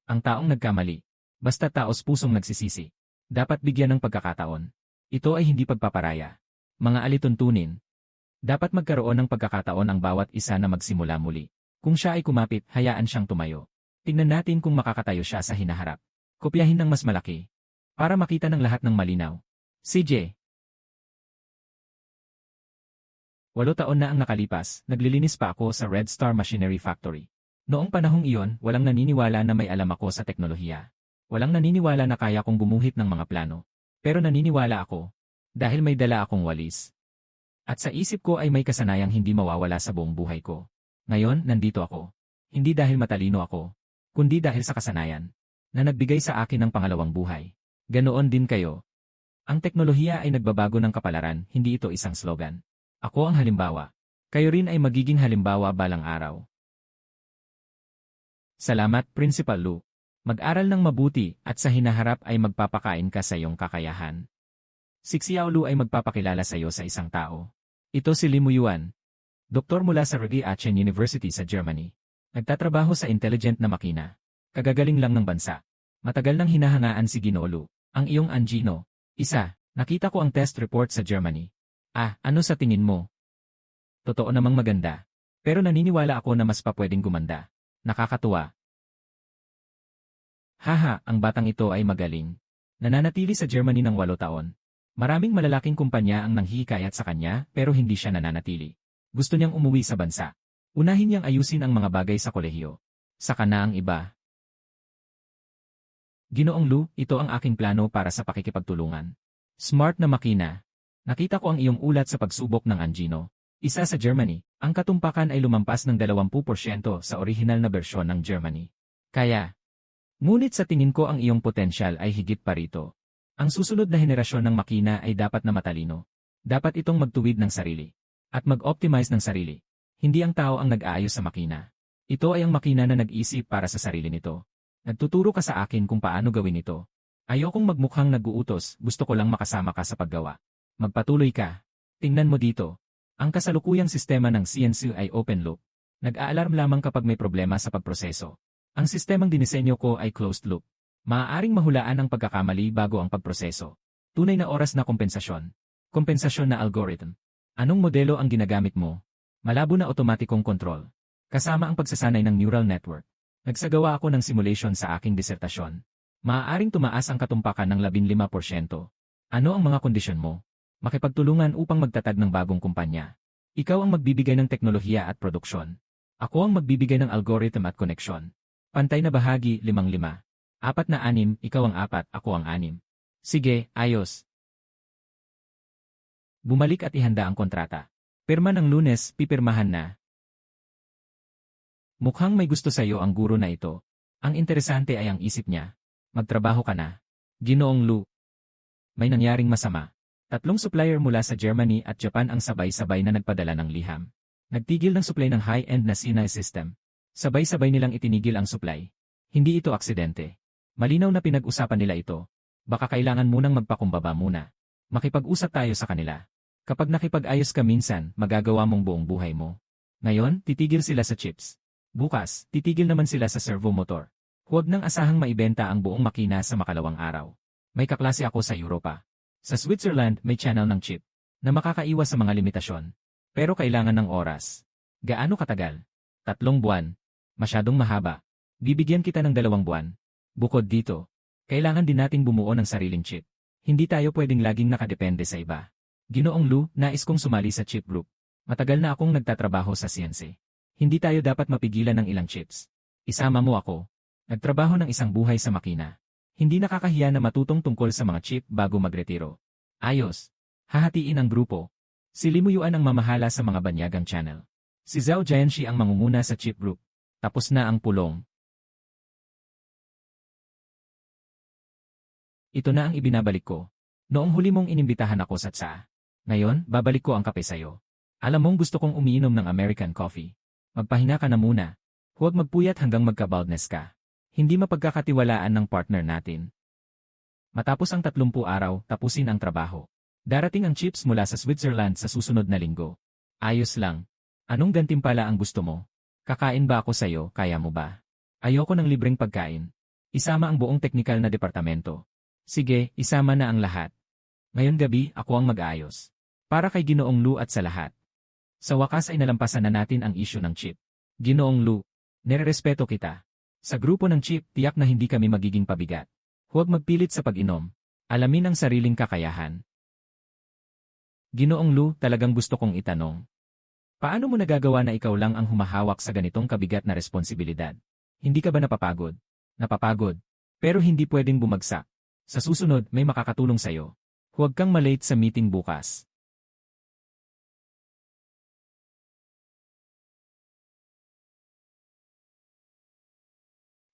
Ang taong nagkamali. Basta taos pusong nagsisisi. Dapat bigyan ng pagkakataon. Ito ay hindi pagpaparaya. Mga alituntunin. Dapat magkaroon ng pagkakataon ang bawat isa na magsimula muli. Kung siya ay kumapit, hayaan siyang tumayo. Tingnan natin kung makakatayo siya sa hinaharap. Kopyahin ng mas malaki. Para makita ng lahat ng malinaw. CJ. 8 taon na ang nakalipas, naglilinis pa ako sa Red Star Machinery Factory. Noong panahong iyon, walang naniniwala na may alam ako sa teknolohiya. Walang naniniwala na kaya kong gumuhit ng mga plano. Pero naniniwala ako. Dahil may dala akong walis. At sa isip ko ay may kasanayang hindi mawawala sa buong buhay ko. Ngayon, nandito ako. Hindi dahil matalino ako, kundi dahil sa kasanayan na nagbigay sa akin ng pangalawang buhay. Ganoon din kayo. Ang teknolohiya ay nagbabago ng kapalaran, hindi ito isang slogan. Ako ang halimbawa. Kayo rin ay magiging halimbawa balang araw. Salamat, Principal Lu. Mag-aral ng mabuti at sa hinaharap ay magpapakain ka sa iyong kakayahan. Si Xiao Lu ay magpapakilala sa iyo sa isang tao. Ito si Limu Yuan. Doktor mula sa Rugi-Aachen University sa Germany. Nagtatrabaho sa intelligent na makina. Kagagaling lang ng bansa. Matagal nang hinahangaan si Ginoo Lu. Ang iyong Angino. Isa, nakita ko ang test report sa Germany. Ano sa tingin mo? Totoo namang maganda. Pero naniniwala ako na mas pa pwedeng gumanda. Nakakatuwa. Haha, ang batang ito ay magaling. Nananatili sa Germany ng 8 taon. Maraming malalaking kumpanya ang nanghihikayat sa kanya pero hindi siya nananatili. Gusto niyang umuwi sa bansa. Unahin niyang ayusin ang mga bagay sa kolehiyo. Saka na ang iba. Ginoong Lu, ito ang aking plano para sa pakikipagtulungan. Smart na makina. Nakita ko ang iyong ulat sa pagsubok ng Angino. Isa sa Germany, ang katumpakan ay lumampas ng 20% sa orihinal na bersyon ng Germany. Kaya, ngunit sa tingin ko ang iyong potensyal ay higit pa rito. Ang susunod na henerasyon ng makina ay dapat na matalino. Dapat itong magtuwid ng sarili. At mag-optimize ng sarili. Hindi ang tao ang nag-aayos sa makina. Ito ay ang makina na nag-isip para sa sarili nito. Nagtuturo ka sa akin kung paano gawin ito. Ayokong magmukhang nag-uutos, gusto ko lang makasama ka sa paggawa. Magpatuloy ka. Tingnan mo dito. Ang kasalukuyang sistema ng CNC ay open loop. Nag-aalarm lamang kapag may problema sa pagproseso. Ang sistemang dinisenyo ko ay closed loop. Maaaring mahulaan ang pagkakamali bago ang pagproseso. Tunay na oras na kompensasyon. Kompensasyon na algorithm. Anong modelo ang ginagamit mo? Malabo na otomatikong kontrol. Kasama ang pagsasanay ng neural network. Nagsagawa ako ng simulation sa aking disertasyon. Maaaring tumaas ang katumpakan ng 15%. Ano ang mga kondisyon mo? Makipagtulungan upang magtatag ng bagong kumpanya. Ikaw ang magbibigay ng teknolohiya at produksyon. Ako ang magbibigay ng algorithm at koneksyon. Pantay na bahagi 5-5. 4-6, ikaw ang 4, ako ang 6. Sige, ayos. Bumalik at ihanda ang kontrata. Pirma ng Lunes, pipirmahan na. Mukhang may gusto sa iyo ang guro na ito. Ang interesante ay ang isip niya. Magtrabaho ka na. Ginoong Lu. May nangyaring masama. 3 supplier mula sa Germany at Japan ang sabay-sabay na nagpadala ng liham. Nagtigil ng supply ng high-end na Sinai system. Sabay-sabay nilang itinigil ang supply. Hindi ito aksidente. Malinaw na pinag-usapan nila ito. Baka kailangan munang magpakumbaba muna. Makipag-usap tayo sa kanila. Kapag nakipag-ayos ka minsan, magagawa mong buong buhay mo. Ngayon, titigil sila sa chips. Bukas, titigil naman sila sa servo motor. Huwag nang asahang maibenta ang buong makina sa makalawang araw. May kaklase ako sa Europa. Sa Switzerland, may channel ng chip na makakaiwas sa mga limitasyon. Pero kailangan ng oras. Gaano katagal? 3 buwan. Masyadong mahaba. Bibigyan kita ng 2 buwan. Bukod dito, kailangan din nating bumuo ng sariling chip. Hindi tayo pwedeng laging nakadepende sa iba. Ginoong Lu, nais kong sumali sa chip group. Matagal na akong nagtatrabaho sa CNC. Hindi tayo dapat mapigilan ng ilang chips. Isama mo ako. Nagtrabaho ng isang buhay sa makina. Hindi nakakahiya na matutong tungkol sa mga chip bago magretiro. Ayos. Hahatiin ang grupo. Si Limuyuan ang mamahala sa mga banyagang channel. Si Zhao Jianxi ang mangunguna sa chip group. Tapos na ang pulong. Ito na ang ibinabalik ko. Noong huli mong inimbitahan ako sa TSA. Ngayon, babalik ko ang kape sa'yo. Alam mong gusto kong umiinom ng American coffee. Magpahinga ka na muna. Huwag magpuyat hanggang magka-baldness ka. Hindi mapagkakatiwalaan ng partner natin. Matapos ang 30 araw, tapusin ang trabaho. Darating ang chips mula sa Switzerland sa susunod na linggo. Ayos lang. Anong gantimpala ang gusto mo? Kakain ba ako sa'yo, kaya mo ba? Ayoko ng libreng pagkain. Isama ang buong teknikal na departamento. Sige, isama na ang lahat. Ngayon gabi, ako ang mag-aayos. Para kay Ginoong Lu at sa lahat. Sa wakas ay nalampasan na natin ang issue ng chip. Ginoong Lu, nirerespeto kita. Sa grupo ng chip, tiyak na hindi kami magiging pabigat. Huwag magpilit sa pag-inom. Alamin ang sariling kakayahan. Ginoong Lu, talagang gusto kong itanong. Paano mo nagagawa na ikaw lang ang humahawak sa ganitong kabigat na responsibilidad? Hindi ka ba napapagod? Napapagod. Pero hindi pwedeng bumagsak. Sa susunod, may makakatulong sa'yo. Huwag kang malate sa meeting bukas.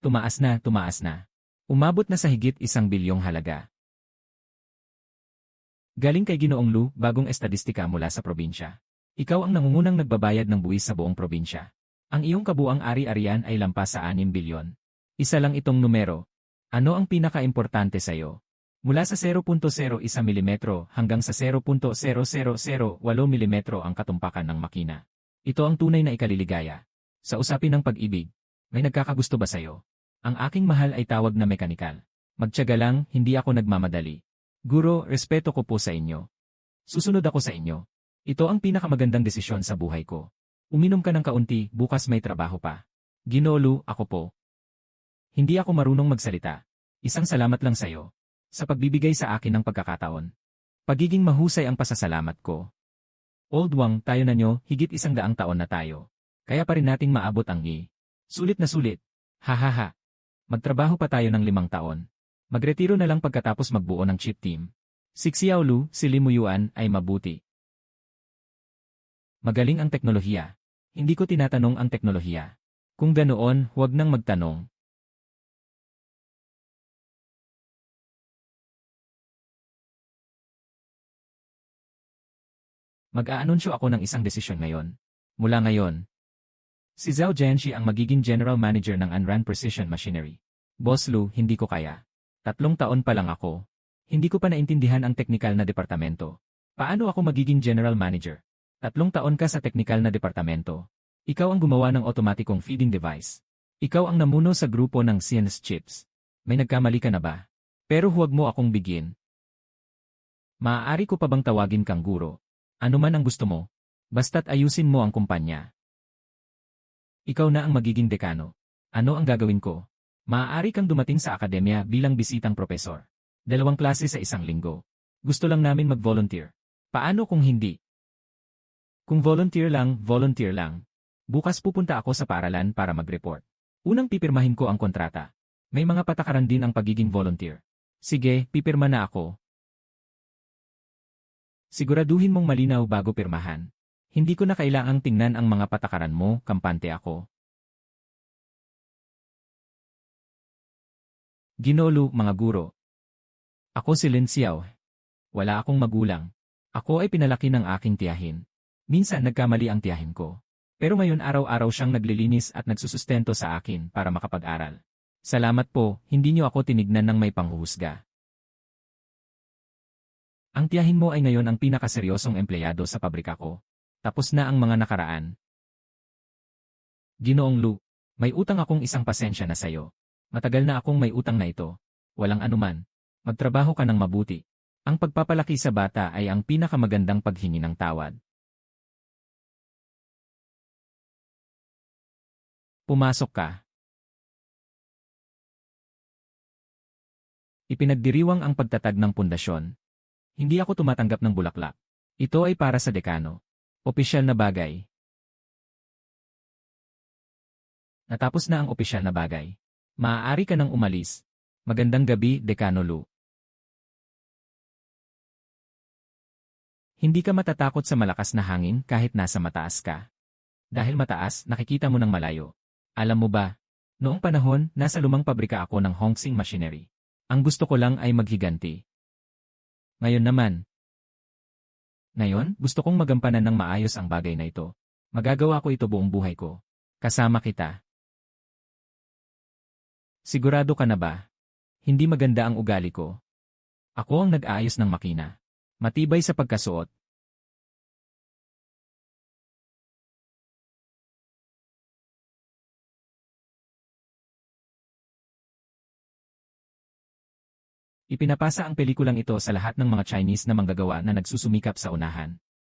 Tumaas na, tumaas na. Umabot na sa higit 1 bilyong halaga. Galing kay Ginoong Lu, bagong estadistika mula sa probinsya. Ikaw ang nangungunang nagbabayad ng buwis sa buong probinsya. Ang iyong kabuang ari-arian ay lampas sa 6 bilyon. Isa lang itong numero. Ano ang pinaka-importante sa iyo? Mula sa 0.01 mm hanggang sa 0.0008 mm ang katumpakan ng makina. Ito ang tunay na ikaliligaya. Sa usapin ng pag-ibig, may nagkakagusto ba sa iyo? Ang aking mahal ay tawag na mekanikal. Magtiyaga lang, hindi ako nagmamadali. Guro, respeto ko po sa inyo. Susunod ako sa inyo. Ito ang pinakamagandang desisyon sa buhay ko. Uminom ka ng kaunti, bukas may trabaho pa. Ginolu, ako po. Hindi ako marunong magsalita. Isang salamat lang sa'yo. Sa pagbibigay sa akin ng pagkakataon. Pagiging mahusay ang pasasalamat ko. Old Wang, tayo na nyo, higit 100 taon na tayo. Kaya pa rin nating maabot ang sulit na sulit. Hahaha. Magtrabaho pa tayo ng 5 taon. Magretiro na lang pagkatapos magbuo ng chip team. Si Xiaolu, si Limuyuan, ay mabuti. Magaling ang teknolohiya. Hindi ko tinatanong ang teknolohiya. Kung ganoon, huwag nang magtanong. Mag-aanunsyo ako ng isang desisyon ngayon. Mula ngayon, si Zhao Jianxi ang magiging General Manager ng Anran Precision Machinery. Boss Lu, hindi ko kaya. 3 taon pa lang ako. Hindi ko pa naintindihan ang teknikal na departamento. Paano ako magiging General Manager? 3 taon ka sa teknikal na departamento. Ikaw ang gumawa ng otomatikong feeding device. Ikaw ang namuno sa grupo ng Science Chips. May nagkamali ka na ba? Pero huwag mo akong bigyan. Maaari ko pa bang tawagin kang guro? Ano man ang gusto mo. Basta't ayusin mo ang kumpanya. Ikaw na ang magiging dekano. Ano ang gagawin ko? Maaari kang dumating sa akademya bilang bisitang propesor. 2 klase sa isang linggo. Gusto lang namin mag-volunteer. Paano kung hindi? Kung volunteer lang, volunteer lang. Bukas pupunta ako sa paaralan para mag-report. Unang pipirmahin ko ang kontrata. May mga patakaran din ang pagiging volunteer. Sige, pipirma na ako. Siguraduhin mong malinaw bago pirmahan. Hindi ko na kailangang tingnan ang mga patakaran mo, kampante ako. Ginolo, mga guro. Ako si Lin Xiao. Wala akong magulang. Ako ay pinalaki ng aking tiyahin. Minsan nagkamali ang tiyahin ko. Pero ngayon araw-araw siyang naglilinis at nagsusustento sa akin para makapag-aral. Salamat po, hindi niyo ako tinignan ng may panghuhusga. Ang tiyahin mo ay ngayon ang pinakaseryosong empleyado sa pabrika ko. Tapos na ang mga nakaraan. Ginoong Lu, may utang akong isang pasensya na sayo. Matagal na akong may utang na ito. Walang anuman. Magtrabaho ka ng mabuti. Ang pagpapalaki sa bata ay ang pinakamagandang paghingi ng tawad. Pumasok ka. Ipinagdiriwang ang pagtatag ng pundasyon. Hindi ako tumatanggap ng bulaklak. Ito ay para sa dekano. Opisyal na bagay. Natapos na ang opisyal na bagay. Maaari ka nang umalis. Magandang gabi, Dekano Lu. Hindi ka matatakot sa malakas na hangin kahit nasa mataas ka. Dahil mataas, nakikita mo ng malayo. Alam mo ba, noong panahon, nasa lumang pabrika ako ng Hongsing Machinery. Ang gusto ko lang ay maghiganti. Ngayon, gusto kong magampanan ng maayos ang bagay na ito. Magagawa ko ito buong buhay ko. Kasama kita. Sigurado ka na ba? Hindi maganda ang ugali ko. Ako ang nag-aayos ng makina. Matibay sa pagkasuot. Ipinapasa ang pelikulang ito sa lahat ng mga Chinese na manggagawa na nagsusumikap sa unahan.